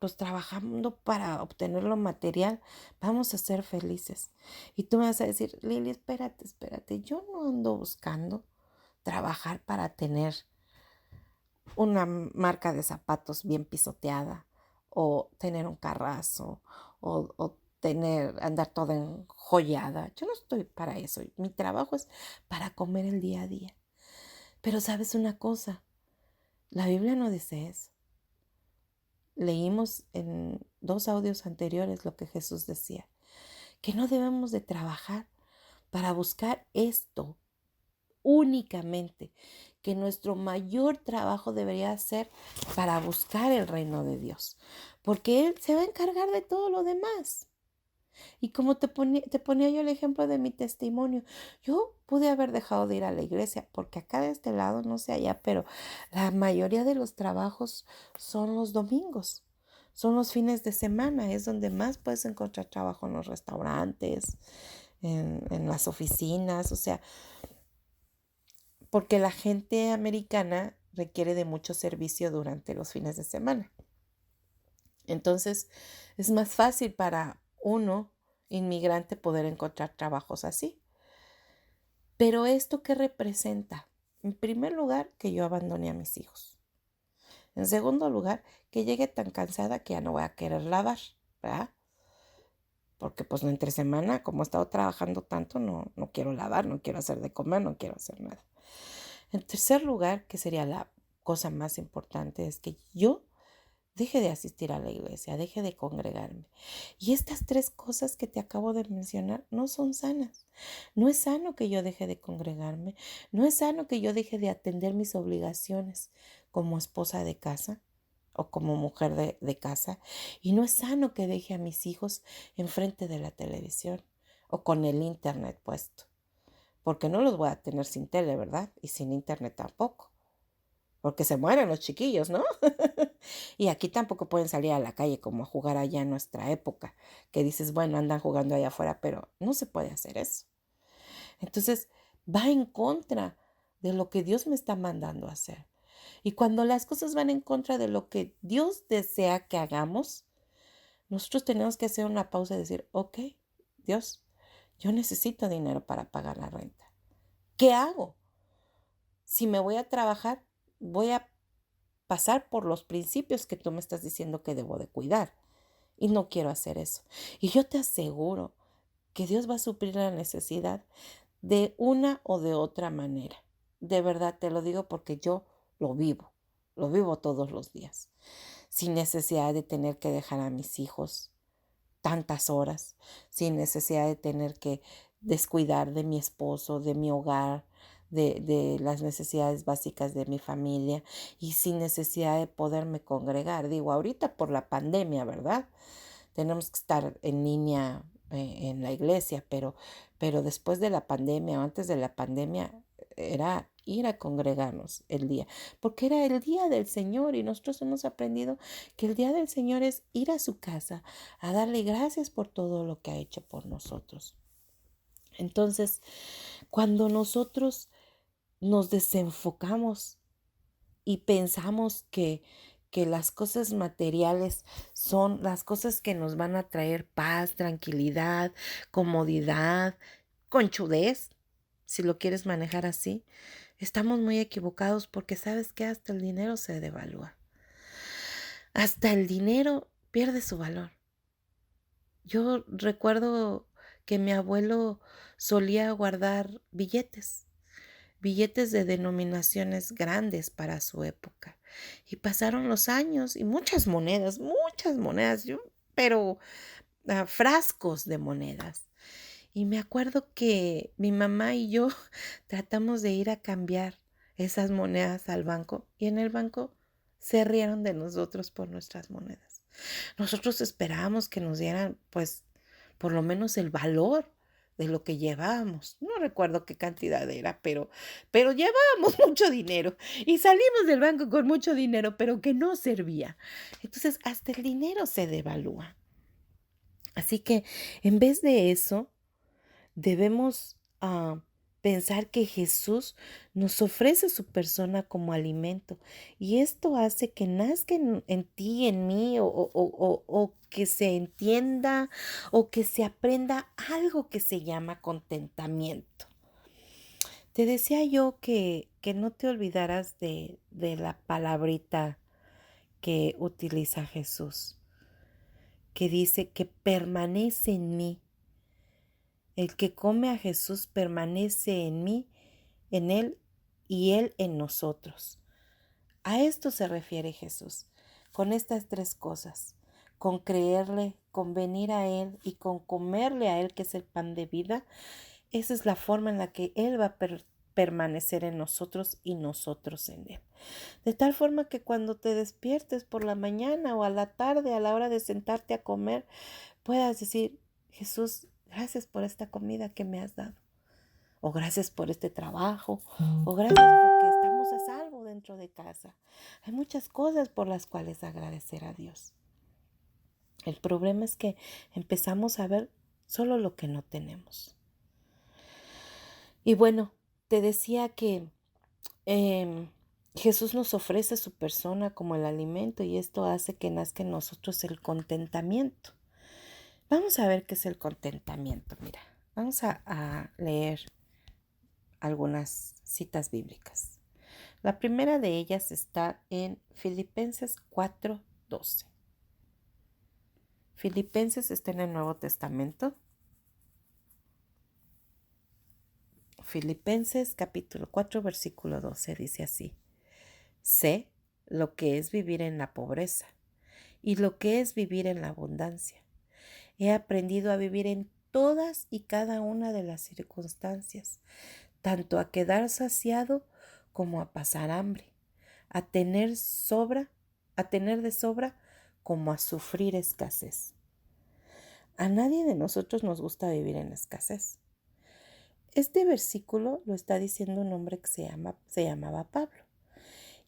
pues trabajando para obtener lo material, vamos a ser felices. Y tú me vas a decir, Lili, espérate, yo no ando buscando trabajar para tener una marca de zapatos bien pisoteada o tener un carrazo o andar toda enjollada. Yo no estoy para eso. Mi trabajo es para comer el día a día. Pero sabes una cosa, la Biblia no dice eso. Leímos en 2 audios anteriores lo que Jesús decía, que no debemos de trabajar para buscar esto únicamente, que nuestro mayor trabajo debería ser para buscar el reino de Dios, porque Él se va a encargar de todo lo demás. Y como te ponía yo el ejemplo de mi testimonio, yo pude haber dejado de ir a la iglesia, porque acá de este lado, no sé allá, pero la mayoría de los trabajos son los domingos, son los fines de semana, es donde más puedes encontrar trabajo en los restaurantes, en las oficinas, o sea, porque la gente americana requiere de mucho servicio durante los fines de semana. Entonces, es más fácil para uno, inmigrante, poder encontrar trabajos así. Pero ¿esto qué representa? En primer lugar, que yo abandone a mis hijos. En segundo lugar, que llegue tan cansada que ya no voy a querer lavar, ¿verdad? Porque pues entre semana, como he estado trabajando tanto, no quiero lavar, no quiero hacer de comer, no quiero hacer nada. En tercer lugar, que sería la cosa más importante, es que yo deje de asistir a la iglesia, deje de congregarme. Y estas 3 cosas que te acabo de mencionar no son sanas. No es sano que yo deje de congregarme, no es sano que yo deje de atender mis obligaciones como esposa de casa o como mujer de casa. Y no es sano que deje a mis hijos enfrente de la televisión o con el internet puesto. Porque no los voy a tener sin tele, ¿verdad? Y sin internet tampoco. Porque se mueren los chiquillos, ¿no? Y aquí tampoco pueden salir a la calle como a jugar allá en nuestra época, que dices, bueno, andan jugando allá afuera, pero no se puede hacer eso. Entonces, va en contra de lo que Dios me está mandando a hacer. Y cuando las cosas van en contra de lo que Dios desea que hagamos, nosotros tenemos que hacer una pausa y decir, ok, Dios, yo necesito dinero para pagar la renta. ¿Qué hago? Si me voy a trabajar, voy a pasar por los principios que tú me estás diciendo que debo de cuidar. Y no quiero hacer eso. Y yo te aseguro que Dios va a suplir la necesidad de una o de otra manera. De verdad te lo digo porque yo lo vivo todos los días, sin necesidad de tener que dejar a mis hijos tantas horas, sin necesidad de tener que descuidar de mi esposo, de mi hogar, de las necesidades básicas de mi familia y sin necesidad de poderme congregar. Digo, ahorita por la pandemia, ¿verdad? Tenemos que estar en línea en la iglesia, pero después de la pandemia o antes de la pandemia era ir a congregarnos el día, porque era el día del Señor y nosotros hemos aprendido que el día del Señor es ir a su casa a darle gracias por todo lo que ha hecho por nosotros. Entonces, cuando nosotros nos desenfocamos y pensamos que las cosas materiales son las cosas que nos van a traer paz, tranquilidad, comodidad, conchudez, si lo quieres manejar así. Estamos muy equivocados porque sabes que hasta el dinero se devalúa. Hasta el dinero pierde su valor. Yo recuerdo que mi abuelo solía guardar billetes de denominaciones grandes para su época. Y pasaron los años y muchas monedas, pero frascos de monedas. Y me acuerdo que mi mamá y yo tratamos de ir a cambiar esas monedas al banco y en el banco se rieron de nosotros por nuestras monedas. Nosotros esperábamos que nos dieran, pues, por lo menos el valor de lo que llevábamos. No recuerdo qué cantidad era, pero llevábamos mucho dinero y salimos del banco con mucho dinero, pero que no servía. Entonces, hasta el dinero se devalúa. Así que, en vez de eso, debemos pensar que Jesús nos ofrece su persona como alimento y esto hace que nazca en ti, en mí, o que se entienda o que se aprenda algo que se llama contentamiento. Te decía yo que no te olvidaras de la palabrita que utiliza Jesús, que dice que permanece en mí. El que come a Jesús permanece en mí, en Él y Él en nosotros. A esto se refiere Jesús, con estas tres cosas, con creerle, con venir a Él y con comerle a Él, que es el pan de vida. Esa es la forma en la que Él va a permanecer en nosotros y nosotros en Él. De tal forma que cuando te despiertes por la mañana o a la tarde, a la hora de sentarte a comer, puedas decir: Jesús, gracias por esta comida que me has dado, o gracias por este trabajo, o gracias porque estamos a salvo dentro de casa. Hay muchas cosas por las cuales agradecer a Dios. El problema es que empezamos a ver solo lo que no tenemos. Y bueno, te decía que Jesús nos ofrece su persona como el alimento y esto hace que nazca en nosotros el contentamiento. Vamos a ver qué es el contentamiento. Mira, vamos a leer algunas citas bíblicas. La primera de ellas está en Filipenses 4:12. Filipenses está en el Nuevo Testamento. Filipenses capítulo 4, versículo 12 dice así: sé lo que es vivir en la pobreza y lo que es vivir en la abundancia. He aprendido a vivir en todas y cada una de las circunstancias, tanto a quedar saciado como a pasar hambre, a tener de sobra como a sufrir escasez. A nadie de nosotros nos gusta vivir en escasez. Este versículo lo está diciendo un hombre que se llamaba Pablo.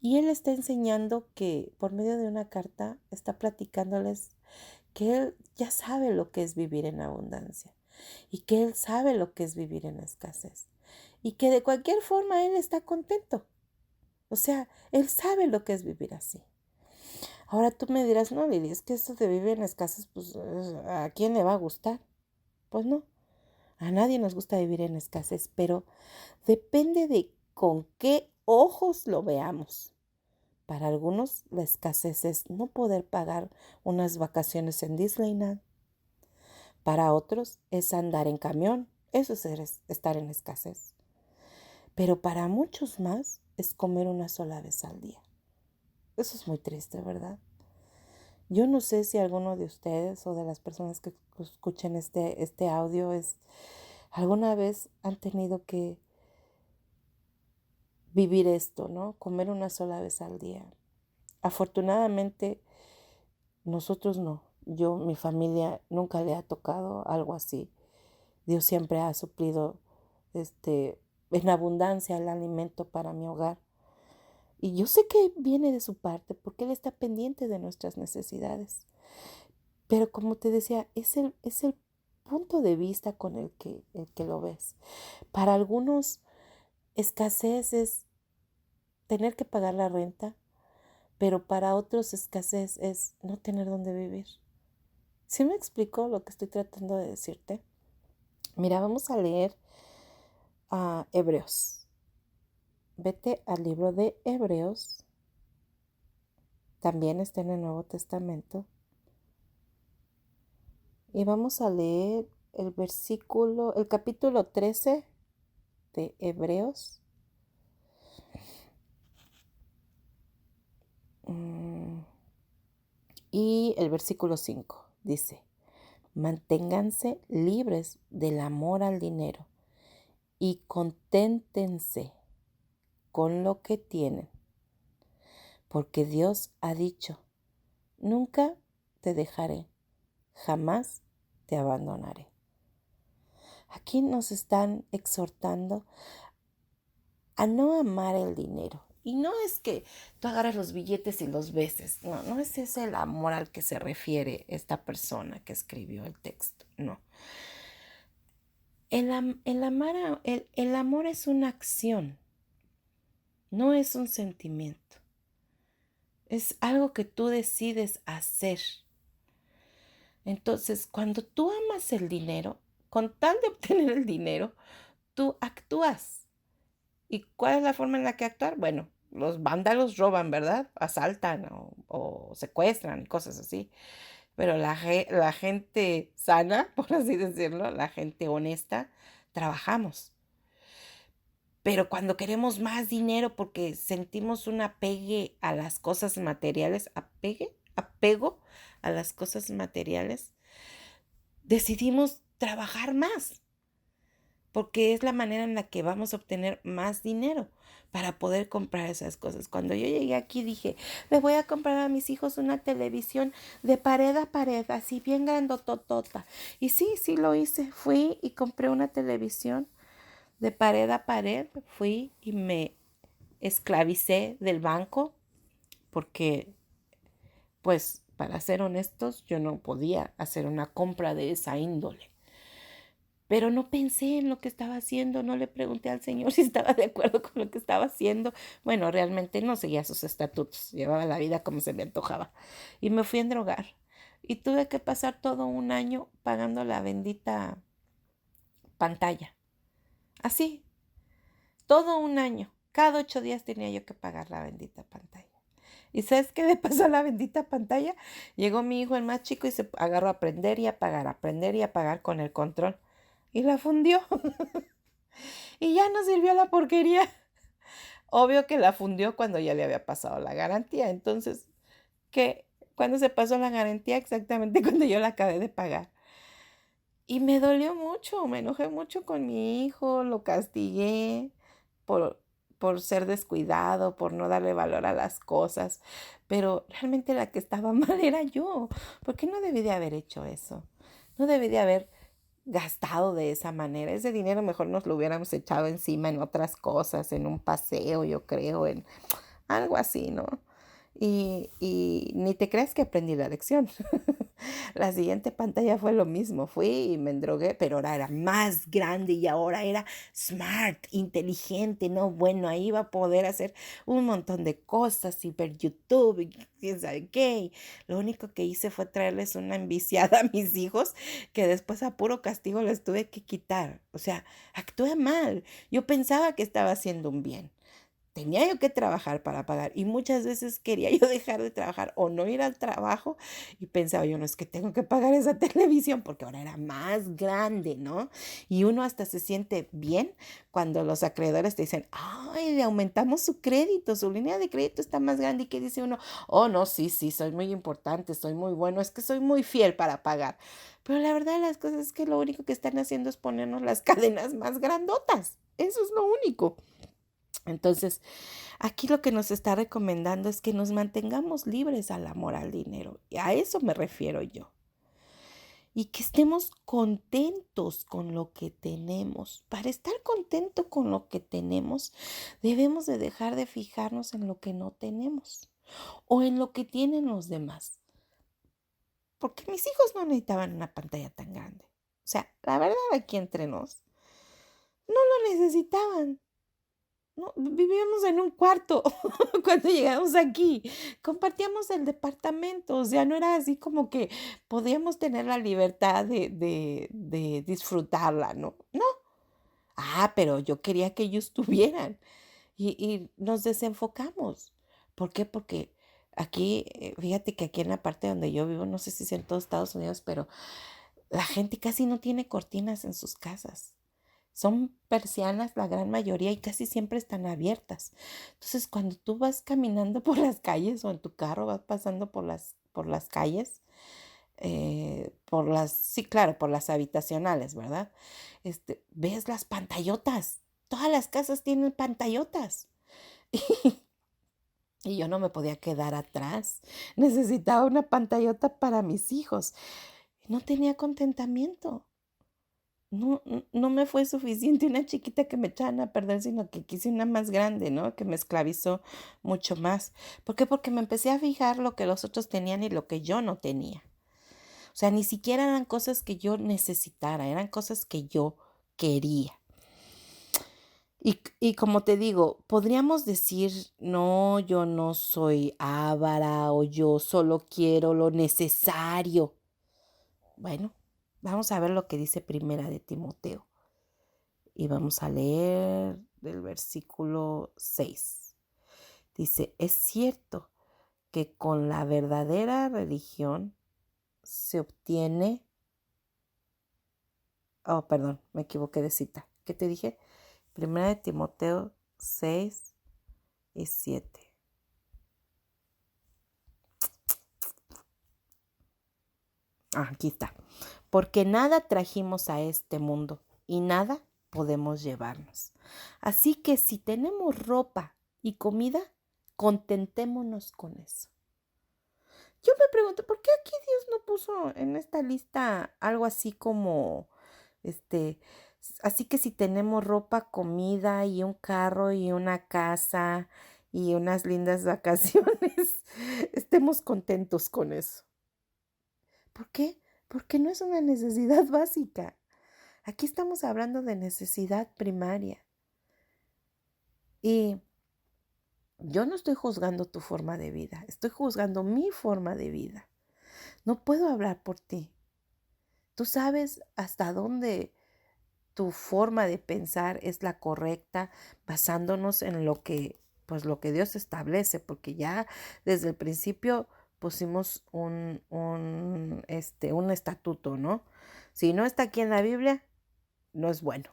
Y él está enseñando que por medio de una carta está platicándoles que él ya sabe lo que es vivir en abundancia y que él sabe lo que es vivir en escasez y que de cualquier forma él está contento. O sea, él sabe lo que es vivir así. Ahora tú me dirás: no, Lili, es que esto de vivir en escasez, pues, ¿a quién le va a gustar? Pues no, a nadie nos gusta vivir en escasez, pero depende de con qué ojos lo veamos. Para algunos, la escasez es no poder pagar unas vacaciones en Disneyland. Para otros, es andar en camión. Eso es estar en escasez. Pero para muchos más, es comer una sola vez al día. Eso es muy triste, ¿verdad? Yo no sé si alguno de ustedes o de las personas que escuchen este audio alguna vez han tenido que vivir esto, ¿no? Comer una sola vez al día. Afortunadamente, nosotros no. Mi familia nunca le ha tocado algo así. Dios siempre ha suplido en abundancia el alimento para mi hogar. Y yo sé que viene de su parte porque Él está pendiente de nuestras necesidades. Pero como te decía, es el punto de vista con el que lo ves. Para algunos escasez es tener que pagar la renta, pero para otros escasez es no tener dónde vivir. ¿Sí me explico lo que estoy tratando de decirte? Mira, vamos a leer a Hebreos. Vete al libro de Hebreos. También está en el Nuevo Testamento. Y vamos a leer el capítulo 13 de Hebreos. Y el versículo 5 dice: manténganse libres del amor al dinero y conténtense con lo que tienen, porque Dios ha dicho: nunca te dejaré, jamás te abandonaré. Aquí nos están exhortando a no amar el dinero. Y no es que tú agarres los billetes y los beses. No, no es ese el amor al que se refiere esta persona que escribió el texto. No. El amor es una acción, no es un sentimiento. Es algo que tú decides hacer. Entonces, cuando tú amas el dinero, con tal de obtener el dinero, tú actúas. ¿Y cuál es la forma en la que actuar? Bueno, los vándalos roban, ¿verdad? Asaltan o secuestran, cosas así. Pero la gente sana, por así decirlo, la gente honesta, trabajamos. Pero cuando queremos más dinero porque sentimos un apegue a las cosas materiales, apego a las cosas materiales, decidimos trabajar más, porque es la manera en la que vamos a obtener más dinero para poder comprar esas cosas. Cuando yo llegué aquí dije, le voy a comprar a mis hijos una televisión de pared a pared, así bien grandototota. Y sí, sí lo hice. Fui y compré una televisión de pared a pared. Fui y me esclavicé del banco porque, pues, para ser honestos, yo no podía hacer una compra de esa índole. Pero no pensé en lo que estaba haciendo, no le pregunté al Señor si estaba de acuerdo con lo que estaba haciendo. Bueno, realmente no seguía sus estatutos, llevaba la vida como se me antojaba. Y me fui a endrogar. Y tuve que pasar todo un año pagando la bendita pantalla. Así, todo un año. Cada 8 días tenía yo que pagar la bendita pantalla. ¿Y sabes qué le pasó a la bendita pantalla? Llegó mi hijo, el más chico, y se agarró a aprender y apagar con el control. Y la fundió. Y ya no sirvió la porquería. Obvio que la fundió cuando ya le había pasado la garantía. Entonces, ¿qué? ¿Cuándo se pasó la garantía? Exactamente cuando yo la acabé de pagar. Y me dolió mucho, me enojé mucho con mi hijo, lo castigué por, por ser descuidado, por no darle valor a las cosas. Pero realmente la que estaba mal era yo. ¿Por qué no debí de haber hecho eso? No debí de haber gastado de esa manera. Ese dinero mejor nos lo hubiéramos echado encima en otras cosas, en un paseo, yo creo, en algo así, ¿no? Y ni te creas que aprendí la lección. La siguiente pantalla fue lo mismo, fui y me endrogué, pero ahora era más grande y ahora era smart, inteligente, ¿no? Bueno, ahí iba a poder hacer un montón de cosas y ver YouTube y quién sabe qué. Y lo único que hice fue traerles una enviciada a mis hijos que después a puro castigo les tuve que quitar. O sea, actué mal. Yo pensaba que estaba haciendo un bien. Tenía yo que trabajar para pagar y muchas veces quería yo dejar de trabajar o no ir al trabajo y pensaba yo, no es que tengo que pagar esa televisión porque ahora era más grande, ¿no? Y uno hasta se siente bien cuando los acreedores te dicen, ay, le aumentamos su crédito, su línea de crédito está más grande y que dice uno, oh, no, sí, sí, soy muy importante, soy muy bueno, es que soy muy fiel para pagar. Pero la verdad de las cosas es que lo único que están haciendo es ponernos las cadenas más grandotas. Eso es lo único. Entonces, aquí lo que nos está recomendando es que nos mantengamos libres al amor al dinero. Y a eso me refiero yo. Y que estemos contentos con lo que tenemos. Para estar contento con lo que tenemos, debemos de dejar de fijarnos en lo que no tenemos o en lo que tienen los demás. Porque mis hijos no necesitaban una pantalla tan grande. O sea, la verdad aquí entre nos, no lo necesitaban. No, vivíamos en un cuarto cuando llegamos aquí. Compartíamos el departamento, o sea, no era así como que podíamos tener la libertad de disfrutarla, ¿no? No. Pero yo quería que ellos tuvieran y nos desenfocamos. ¿Por qué? Porque aquí, fíjate que aquí en la parte donde yo vivo, no sé si es en todos Estados Unidos, pero la gente casi no tiene cortinas en sus casas. Son persianas la gran mayoría y casi siempre están abiertas. Entonces, cuando tú vas caminando por las calles o en tu carro vas pasando por las calles, sí, claro, por las habitacionales, ¿verdad? Ves las pantallotas. Todas las casas tienen pantallotas. Y yo no me podía quedar atrás. Necesitaba una pantallota para mis hijos. No tenía contentamiento. No me fue suficiente una chiquita que me echaran a perder, sino que quise una más grande, ¿no? Que me esclavizó mucho más. ¿Por qué? Porque me empecé a fijar lo que los otros tenían y lo que yo no tenía. O sea, ni siquiera eran cosas que yo necesitara, eran cosas que yo quería. Y como te digo, podríamos decir, no, yo no soy avara o yo solo quiero lo necesario. Bueno, vamos a ver lo que dice Primera de Timoteo. Y vamos a leer del versículo 6. Dice, es cierto que con la verdadera religión se obtiene... Oh, perdón, me equivoqué de cita. ¿Qué te dije? Primera de Timoteo 6 y 7. Aquí está. Porque nada trajimos a este mundo y nada podemos llevarnos. Así que si tenemos ropa y comida, contentémonos con eso. Yo me pregunto, ¿por qué aquí Dios no puso en esta lista algo así como, este, así que si tenemos ropa, comida y un carro y una casa y unas lindas vacaciones, estemos contentos con eso? ¿Por qué? Porque no es una necesidad básica. Aquí estamos hablando de necesidad primaria. Y yo no estoy juzgando tu forma de vida, estoy juzgando mi forma de vida. No puedo hablar por ti. Tú sabes hasta dónde tu forma de pensar es la correcta, basándonos en lo que Dios establece, porque ya desde el principio pusimos un estatuto, ¿no? Si no está aquí en la Biblia, no es bueno,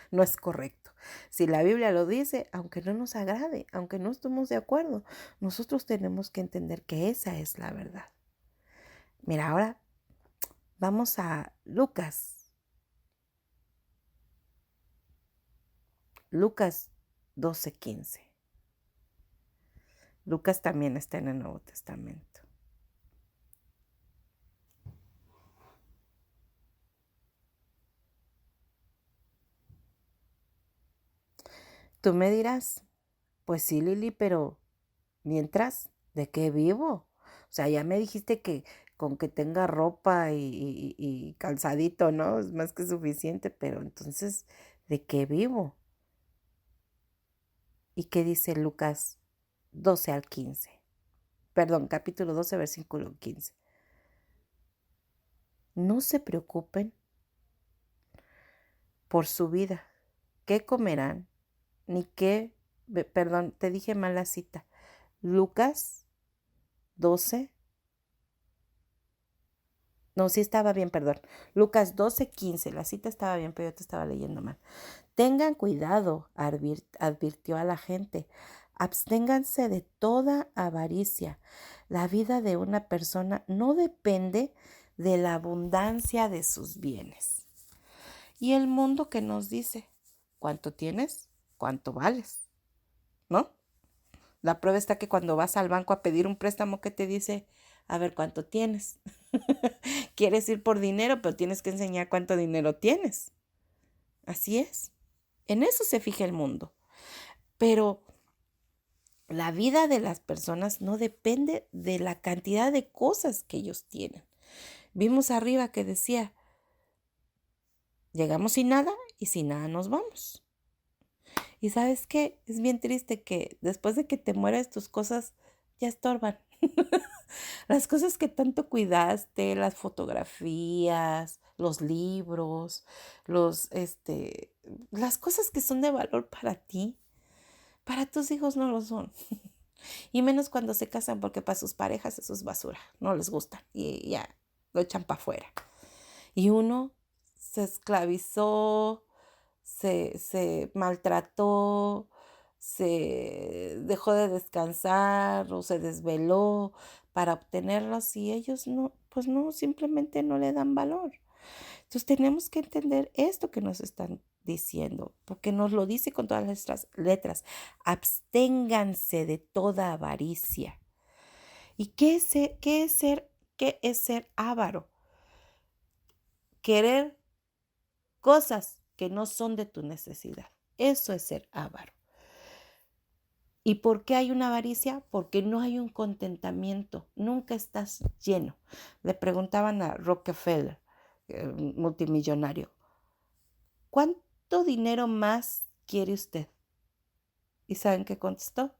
no es correcto. Si la Biblia lo dice, aunque no nos agrade, aunque no estemos de acuerdo, nosotros tenemos que entender que esa es la verdad. Mira, ahora vamos a Lucas 12:15. Lucas también está en el Nuevo Testamento. Tú me dirás, pues sí, Lili, pero mientras, ¿de qué vivo? O sea, ya me dijiste que con que tenga ropa y calzadito, ¿no? Es más que suficiente, pero entonces, ¿de qué vivo? ¿Y qué dice Lucas 12 al 15? Perdón, capítulo 12, versículo 15. No se preocupen por su vida, qué comerán, ni qué, perdón, te dije mal la cita. Lucas 12, no, sí estaba bien, perdón. Lucas 12:15, la cita estaba bien, pero yo te estaba leyendo mal. Tengan cuidado, advirtió a la gente. Absténganse de toda avaricia. La vida de una persona no depende de la abundancia de sus bienes. Y el mundo que nos dice, ¿cuánto tienes? ¿Cuánto vales? ¿No? La prueba está que cuando vas al banco a pedir un préstamo, ¿qué te dice? A ver cuánto tienes. Quieres ir por dinero, pero tienes que enseñar cuánto dinero tienes. Así es. En eso se fija el mundo. Pero la vida de las personas no depende de la cantidad de cosas que ellos tienen. Vimos arriba que decía, llegamos sin nada y sin nada nos vamos. Y ¿sabes qué? Es bien triste que después de que te mueres tus cosas ya estorban. Las cosas que tanto cuidaste, las fotografías, los libros, las cosas que son de valor para tus hijos no lo son. Y menos cuando se casan porque para sus parejas eso es basura, no les gusta y ya lo echan para afuera. Y uno se esclavizó, se maltrató, se dejó de descansar o se desveló para obtenerlos y ellos no, pues no, simplemente no le dan valor. Entonces tenemos que entender esto que nos están diciendo, porque nos lo dice con todas las letras. Absténganse de toda avaricia. ¿Y qué es ser avaro? Querer cosas que no son de tu necesidad. Eso es ser avaro. ¿Y por qué hay una avaricia? Porque no hay un contentamiento, nunca estás lleno. Le preguntaban a Rockefeller, multimillonario, ¿cuánto dinero más quiere usted? ¿Y saben qué contestó?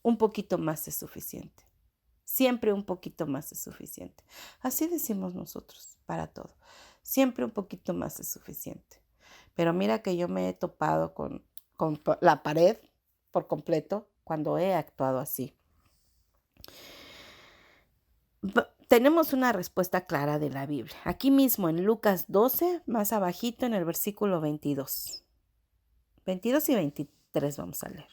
Un poquito más es suficiente. Siempre un poquito más es suficiente. Así decimos nosotros para todo. Siempre un poquito más es suficiente. Pero mira que yo me he topado con la pared por completo cuando he actuado así. Tenemos una respuesta clara de la Biblia. Aquí mismo en Lucas 12, más abajito en el versículo 22. 22 y 23 vamos a leer.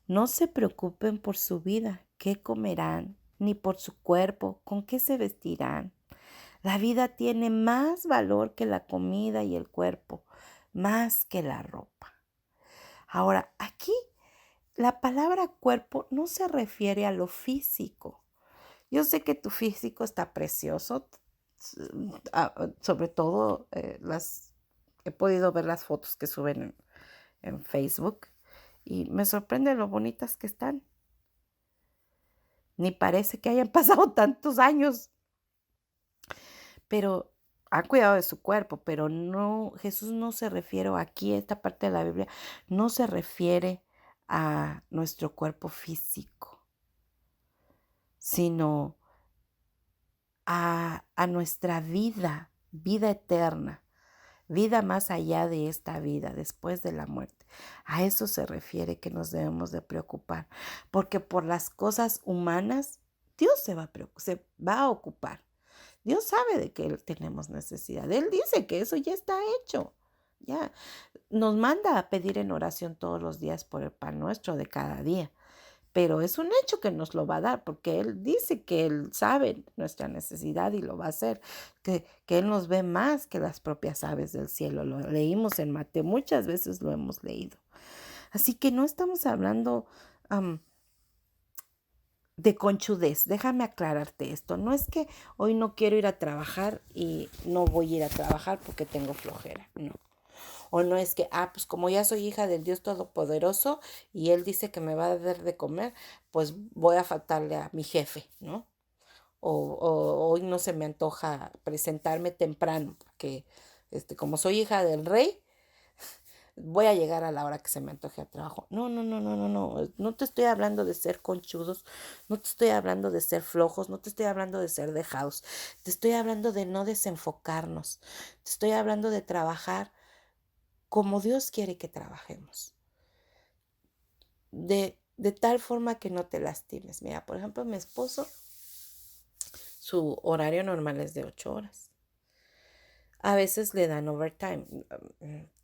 No se preocupen por su vida, qué comerán, ni por su cuerpo, con qué se vestirán. La vida tiene más valor que la comida y el cuerpo, más que la ropa. Ahora, aquí la palabra cuerpo no se refiere a lo físico. Yo sé que tu físico está precioso, sobre todo he podido ver las fotos que suben en Facebook y me sorprende lo bonitas que están. Ni parece que hayan pasado tantos años, pero han cuidado de su cuerpo, pero no, Jesús no se refiere, aquí esta parte de la Biblia, no se refiere a nuestro cuerpo físico, sino a nuestra vida eterna, vida más allá de esta vida, después de la muerte. A eso se refiere que nos debemos de preocupar, porque por las cosas humanas, Dios se va a ocupar. Dios sabe de que tenemos necesidad. Él dice que eso ya está hecho. Ya nos manda a pedir en oración todos los días por el pan nuestro de cada día. Pero es un hecho que nos lo va a dar, porque Él dice que Él sabe nuestra necesidad y lo va a hacer, que Él nos ve más que las propias aves del cielo. Lo leímos en Mateo, muchas veces lo hemos leído. Así que no estamos hablando de conchudez. Déjame aclararte esto. No es que hoy no quiero ir a trabajar y no voy a ir a trabajar porque tengo flojera, no. O no es que, pues como ya soy hija del Dios Todopoderoso y Él dice que me va a dar de comer, pues voy a faltarle a mi jefe, ¿no? O hoy no se me antoja presentarme temprano, porque como soy hija del rey, voy a llegar a la hora que se me antoje al trabajo. No, no, no, no, no, no. No te estoy hablando de ser conchudos, no te estoy hablando de ser flojos, no te estoy hablando de ser dejados. Te estoy hablando de no desenfocarnos. Te estoy hablando de trabajar como Dios quiere que trabajemos, de tal forma que no te lastimes. Mira, por ejemplo, mi esposo, su horario normal es de 8 horas. A veces le dan overtime,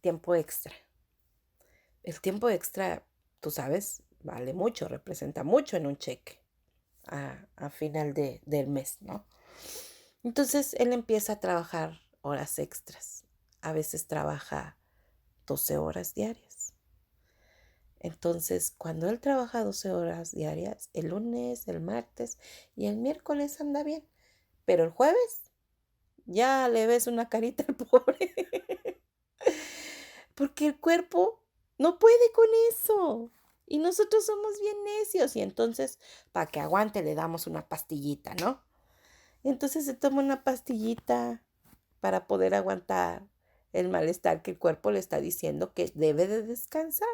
tiempo extra. El tiempo extra, tú sabes, vale mucho, representa mucho en un cheque a final del mes, ¿no? Entonces él empieza a trabajar horas extras. A veces trabaja 12 horas diarias. Entonces, cuando él trabaja 12 horas diarias, el lunes, el martes y el miércoles anda bien. Pero el jueves ya le ves una carita al pobre. Porque el cuerpo no puede con eso. Y nosotros somos bien necios. Y entonces, para que aguante, le damos una pastillita, ¿no? Y entonces se toma una pastillita para poder aguantar. el malestar que el cuerpo le está diciendo que debe de descansar.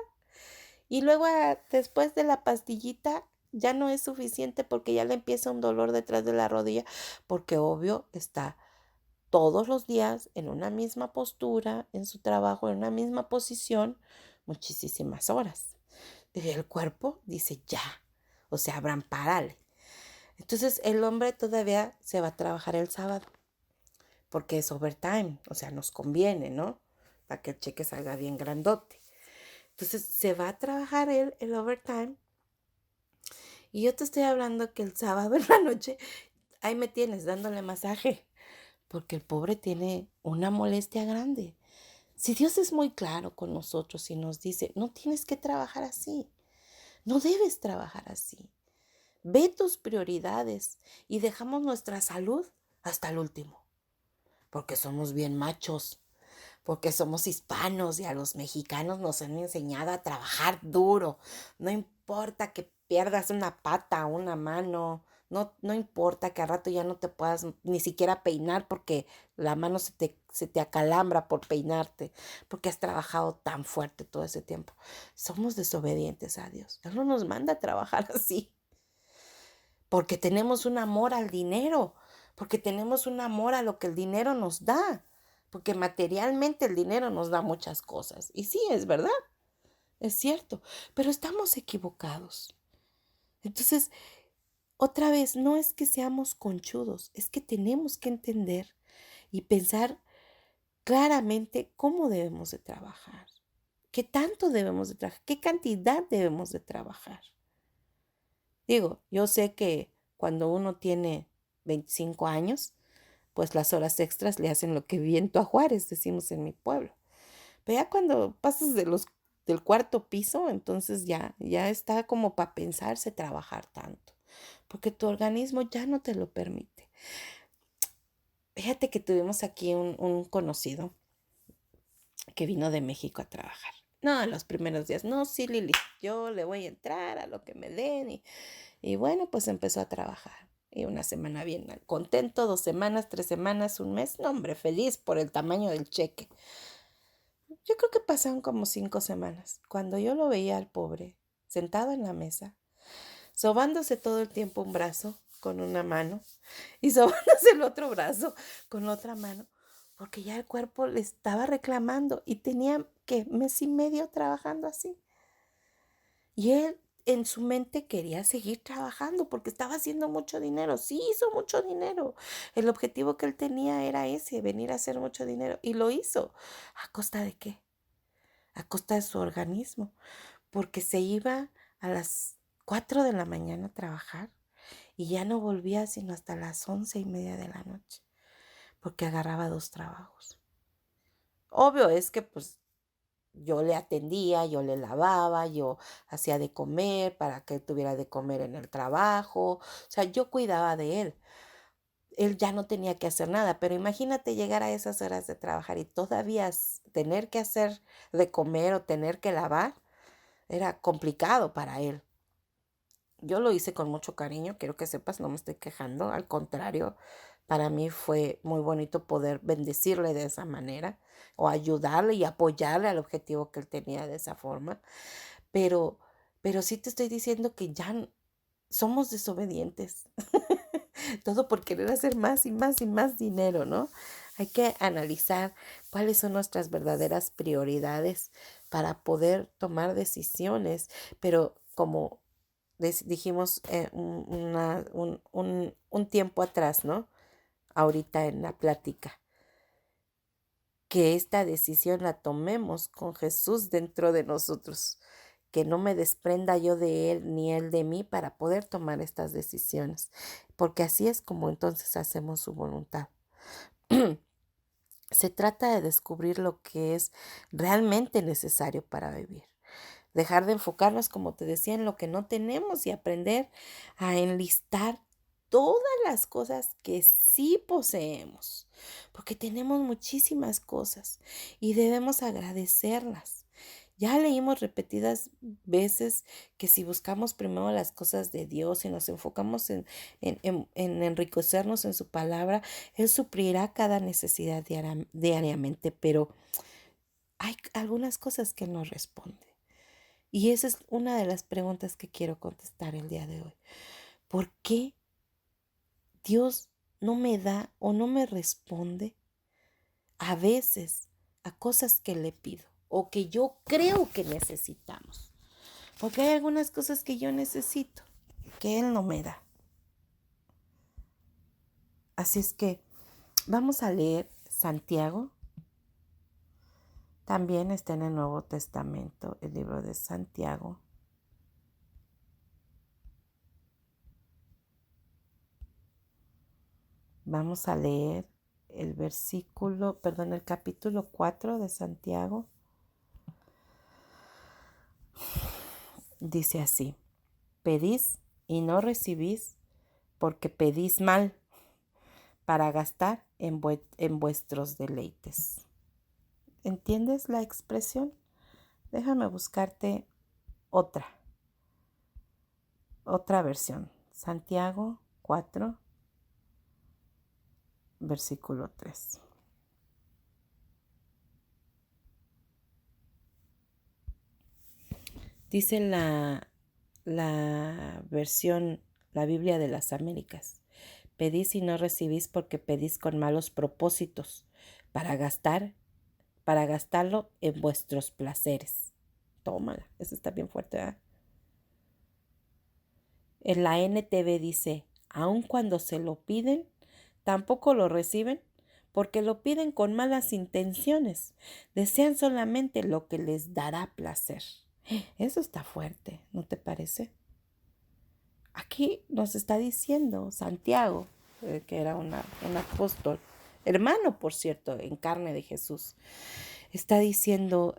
Y luego después de la pastillita ya no es suficiente porque ya le empieza un dolor detrás de la rodilla, porque obvio está todos los días en una misma postura, en su trabajo, en una misma posición, muchísimas horas. Y el cuerpo dice ya, o sea, Abraham, párale. Entonces el hombre todavía se va a trabajar el sábado, porque es overtime, o sea, nos conviene, ¿no? Para que el cheque salga bien grandote. Entonces se va a trabajar el overtime. Y yo te estoy hablando que el sábado en la noche, ahí me tienes dándole masaje, porque el pobre tiene una molestia grande. Si Dios es muy claro con nosotros y nos dice, no tienes que trabajar así, no debes trabajar así. Ve tus prioridades y dejamos nuestra salud hasta el último, porque somos bien machos, porque somos hispanos y a los mexicanos nos han enseñado a trabajar duro. No importa que pierdas una pata, una mano, no importa que al rato ya no te puedas ni siquiera peinar porque la mano se te acalambra por peinarte, porque has trabajado tan fuerte todo ese tiempo. Somos desobedientes a Dios. Dios no nos manda a trabajar así, porque tenemos un amor al dinero, porque tenemos un amor a lo que el dinero nos da, porque materialmente el dinero nos da muchas cosas. Y sí, es verdad, es cierto, pero estamos equivocados. Entonces, otra vez, no es que seamos conchudos, es que tenemos que entender y pensar claramente cómo debemos de trabajar, qué tanto debemos de trabajar, qué cantidad debemos de trabajar. Digo, yo sé que cuando uno tiene 25 años, pues las horas extras le hacen lo que viento a Juárez, decimos en mi pueblo. Pero ya cuando pasas del cuarto piso, entonces ya está como para pensarse trabajar tanto, porque tu organismo ya no te lo permite. Fíjate que tuvimos aquí un conocido que vino de México a trabajar. No, en los primeros días, no, sí, Lili, yo le voy a entrar a lo que me den. Y bueno, pues empezó a trabajar. Y una semana bien contento, 2 semanas, 3 semanas, un mes. No, hombre, feliz por el tamaño del cheque. Yo creo que pasaron como 5 semanas, cuando yo lo veía al pobre, sentado en la mesa, sobándose todo el tiempo un brazo con una mano y sobándose el otro brazo con otra mano, porque ya el cuerpo le estaba reclamando y tenía, ¿qué? Mes y medio trabajando así. Y él en su mente quería seguir trabajando porque estaba haciendo mucho dinero. Sí, hizo mucho dinero. El objetivo que él tenía era ese, venir a hacer mucho dinero. Y lo hizo. ¿A costa de qué? A costa de su organismo. Porque se iba a las 4 de la mañana a trabajar y ya no volvía sino hasta las 11:30 de la noche. Porque agarraba 2 trabajos. Obvio es que pues yo le atendía, yo le lavaba, yo hacía de comer para que él tuviera de comer en el trabajo. O sea, yo cuidaba de él. Él ya no tenía que hacer nada, pero imagínate llegar a esas horas de trabajar y todavía tener que hacer de comer o tener que lavar. Era complicado para él. Yo lo hice con mucho cariño, quiero que sepas, no me estoy quejando, al contrario, para mí fue muy bonito poder bendecirle de esa manera o ayudarle y apoyarle al objetivo que él tenía de esa forma, pero, pero sí te estoy diciendo que ya somos desobedientes, todo por querer hacer más y más y más dinero, ¿no? Hay que analizar cuáles son nuestras verdaderas prioridades para poder tomar decisiones, pero como dijimos un tiempo atrás, ¿no? Ahorita en la plática, que esta decisión la tomemos con Jesús dentro de nosotros, que no me desprenda yo de Él ni Él de mí para poder tomar estas decisiones, porque así es como entonces hacemos su voluntad. Se trata de descubrir lo que es realmente necesario para vivir. Dejar de enfocarnos, como te decía, en lo que no tenemos y aprender a enlistar todas las cosas que sí poseemos, porque tenemos muchísimas cosas y debemos agradecerlas. Ya leímos repetidas veces que si buscamos primero las cosas de Dios y nos enfocamos en enriquecernos en su palabra, Él suplirá cada necesidad diariamente, pero hay algunas cosas que Él no responde. Y esa es una de las preguntas que quiero contestar el día de hoy. ¿Por qué Dios no me da o no me responde a veces a cosas que le pido o que yo creo que necesitamos? Porque hay algunas cosas que yo necesito que Él no me da. Así es que vamos a leer Santiago. También está en el Nuevo Testamento el libro de Santiago. Vamos a leer el capítulo 4 de Santiago. Dice así: pedís y no recibís porque pedís mal para gastar en vuestros deleites. ¿Entiendes la expresión? Déjame buscarte otra versión. Santiago 4, versículo 3. Dice la versión, la Biblia de las Américas: pedís y no recibís porque pedís con malos propósitos para gastarlo en vuestros placeres. Tómala, eso está bien fuerte, ¿verdad? En la NTV dice: aun cuando se lo piden, tampoco lo reciben, porque lo piden con malas intenciones. Desean solamente lo que les dará placer. Eso está fuerte, ¿no te parece? Aquí nos está diciendo Santiago, que era un apóstol, hermano, por cierto, en carne de Jesús, está diciendo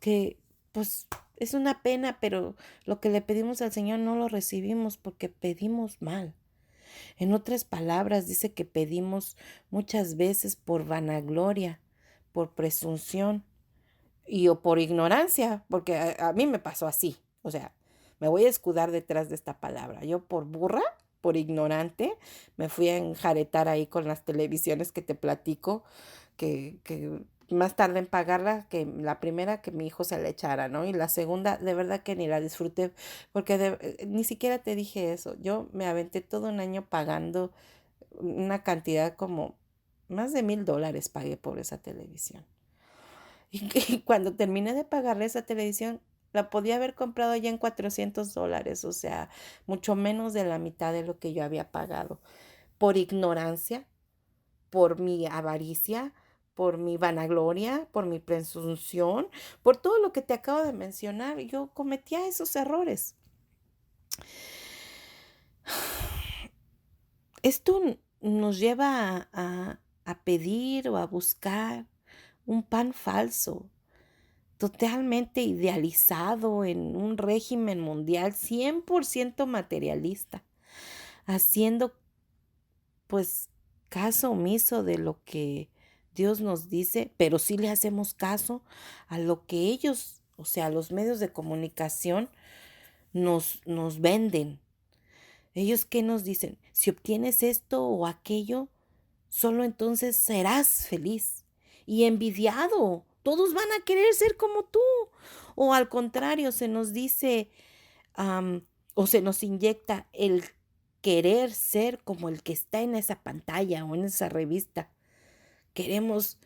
que pues es una pena, pero lo que le pedimos al Señor no lo recibimos porque pedimos mal. En otras palabras, dice que pedimos muchas veces por vanagloria, por presunción o por ignorancia, porque a mí me pasó así. O sea, me voy a escudar detrás de esta palabra. Yo por burra, por ignorante, me fui a enjaretar ahí con las televisiones que te platico, que más tarde en pagarla que la primera que mi hijo se le echara, ¿no? Y la segunda, de verdad que ni la disfruté, porque ni siquiera te dije eso. Yo me aventé todo un año pagando una cantidad como más de $1,000 pagué por esa televisión. Y cuando terminé de pagarle esa televisión, la podía haber comprado ya en $400, o sea, mucho menos de la mitad de lo que yo había pagado. Por ignorancia, por mi avaricia, por mi vanagloria, por mi presunción, por todo lo que te acabo de mencionar, yo cometía esos errores. Esto nos lleva a pedir o a buscar un pan falso, totalmente idealizado en un régimen mundial 100% materialista, haciendo pues caso omiso de lo que Dios nos dice, pero sí le hacemos caso a lo que ellos, o sea, los medios de comunicación nos venden. Ellos qué nos dicen: si obtienes esto o aquello, solo entonces serás feliz y envidiado. Todos van a querer ser como tú. O al contrario, se nos dice o se nos inyecta el querer ser como el que está en esa pantalla o en esa revista. Queremos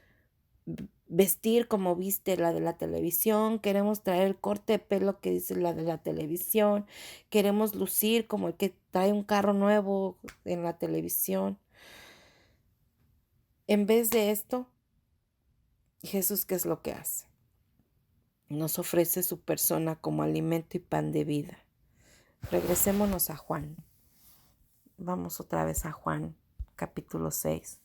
vestir como viste la de la televisión, queremos traer el corte de pelo que dice la de la televisión, queremos lucir como el que trae un carro nuevo en la televisión. En vez de esto, Jesús, ¿qué es lo que hace? Nos ofrece su persona como alimento y pan de vida. Regresémonos a Juan. Vamos otra vez a Juan, capítulo 6.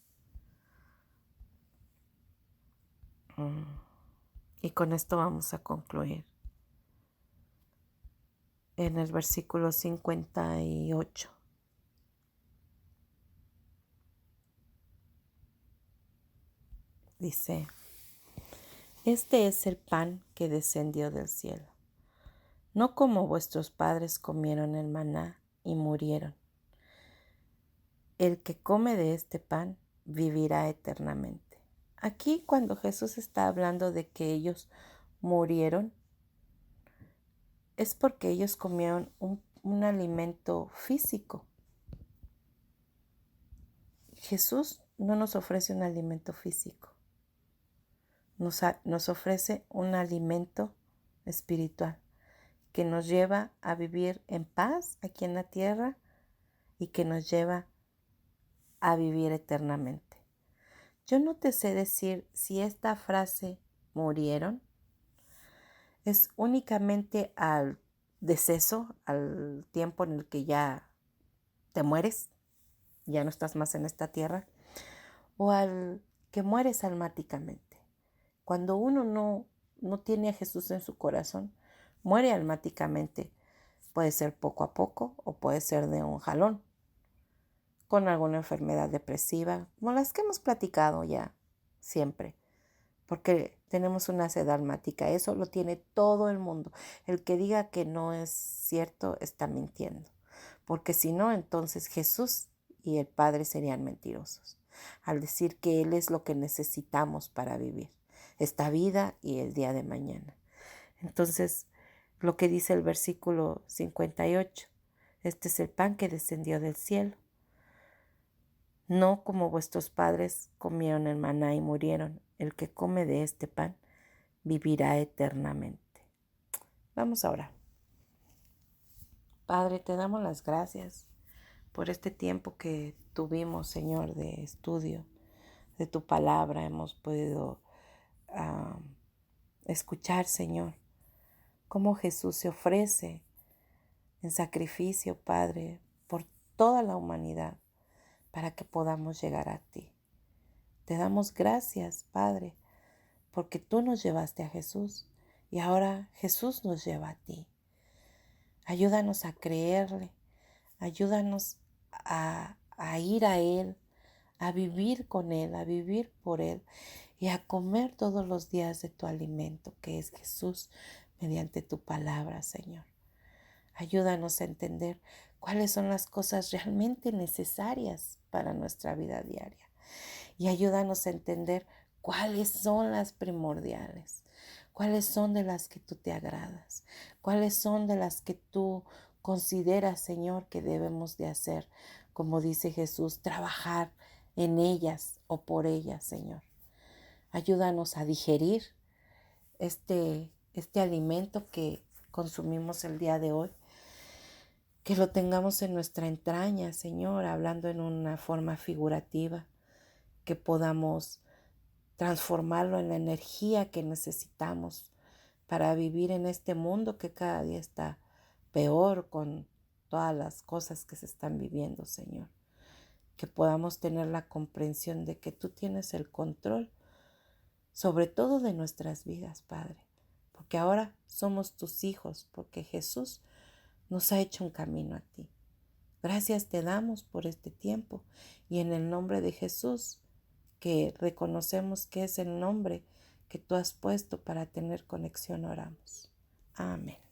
Y con esto vamos a concluir. En el versículo 58. Dice: Este es el pan que descendió del cielo, no como vuestros padres comieron el maná y murieron. El que come de este pan vivirá eternamente. Aquí cuando Jesús está hablando de que ellos murieron, es porque ellos comieron un alimento físico. Jesús no nos ofrece un alimento físico, nos ofrece un alimento espiritual que nos lleva a vivir en paz aquí en la tierra y que nos lleva a vivir eternamente. Yo no te sé decir si esta frase murieron es únicamente al deceso, al tiempo en el que ya te mueres, ya no estás más en esta tierra, o al que mueres almáticamente. Cuando uno no tiene a Jesús en su corazón, muere almáticamente. Puede ser poco a poco o puede ser de un jalón, con alguna enfermedad depresiva, como las que hemos platicado ya siempre, porque tenemos una sed almática. Eso lo tiene todo el mundo. El que diga que no es cierto está mintiendo, porque si no, entonces Jesús y el Padre serían mentirosos al decir que Él es lo que necesitamos para vivir esta vida y el día de mañana. Entonces, lo que dice el versículo 58, este es el pan que descendió del cielo, no como vuestros padres comieron el maná y murieron. El que come de este pan vivirá eternamente. Vamos a orar. Padre, te damos las gracias por este tiempo que tuvimos, Señor, de estudio de tu palabra. Hemos podido escuchar, Señor, cómo Jesús se ofrece en sacrificio, Padre, por toda la humanidad para que podamos llegar a ti. Te damos gracias, Padre, porque tú nos llevaste a Jesús y ahora Jesús nos lleva a ti. Ayúdanos a creerle, ayúdanos a ir a Él, a vivir con Él, a vivir por Él y a comer todos los días de tu alimento, que es Jesús, mediante tu palabra, Señor. Ayúdanos a entender cuáles son las cosas realmente necesarias para nuestra vida diaria. Y ayúdanos a entender cuáles son las primordiales, cuáles son de las que tú te agradas, cuáles son de las que tú consideras, Señor, que debemos de hacer. Como dice Jesús, trabajar en ellas o por ellas, Señor. Ayúdanos a digerir este alimento que consumimos el día de hoy. Que lo tengamos en nuestra entraña, Señor, hablando en una forma figurativa, que podamos transformarlo en la energía que necesitamos para vivir en este mundo que cada día está peor con todas las cosas que se están viviendo, Señor. Que podamos tener la comprensión de que tú tienes el control sobre todo de nuestras vidas, Padre, porque ahora somos tus hijos, porque Jesús nos ha hecho un camino a ti. Gracias te damos por este tiempo y en el nombre de Jesús, que reconocemos que es el nombre que tú has puesto para tener conexión, oramos. Amén.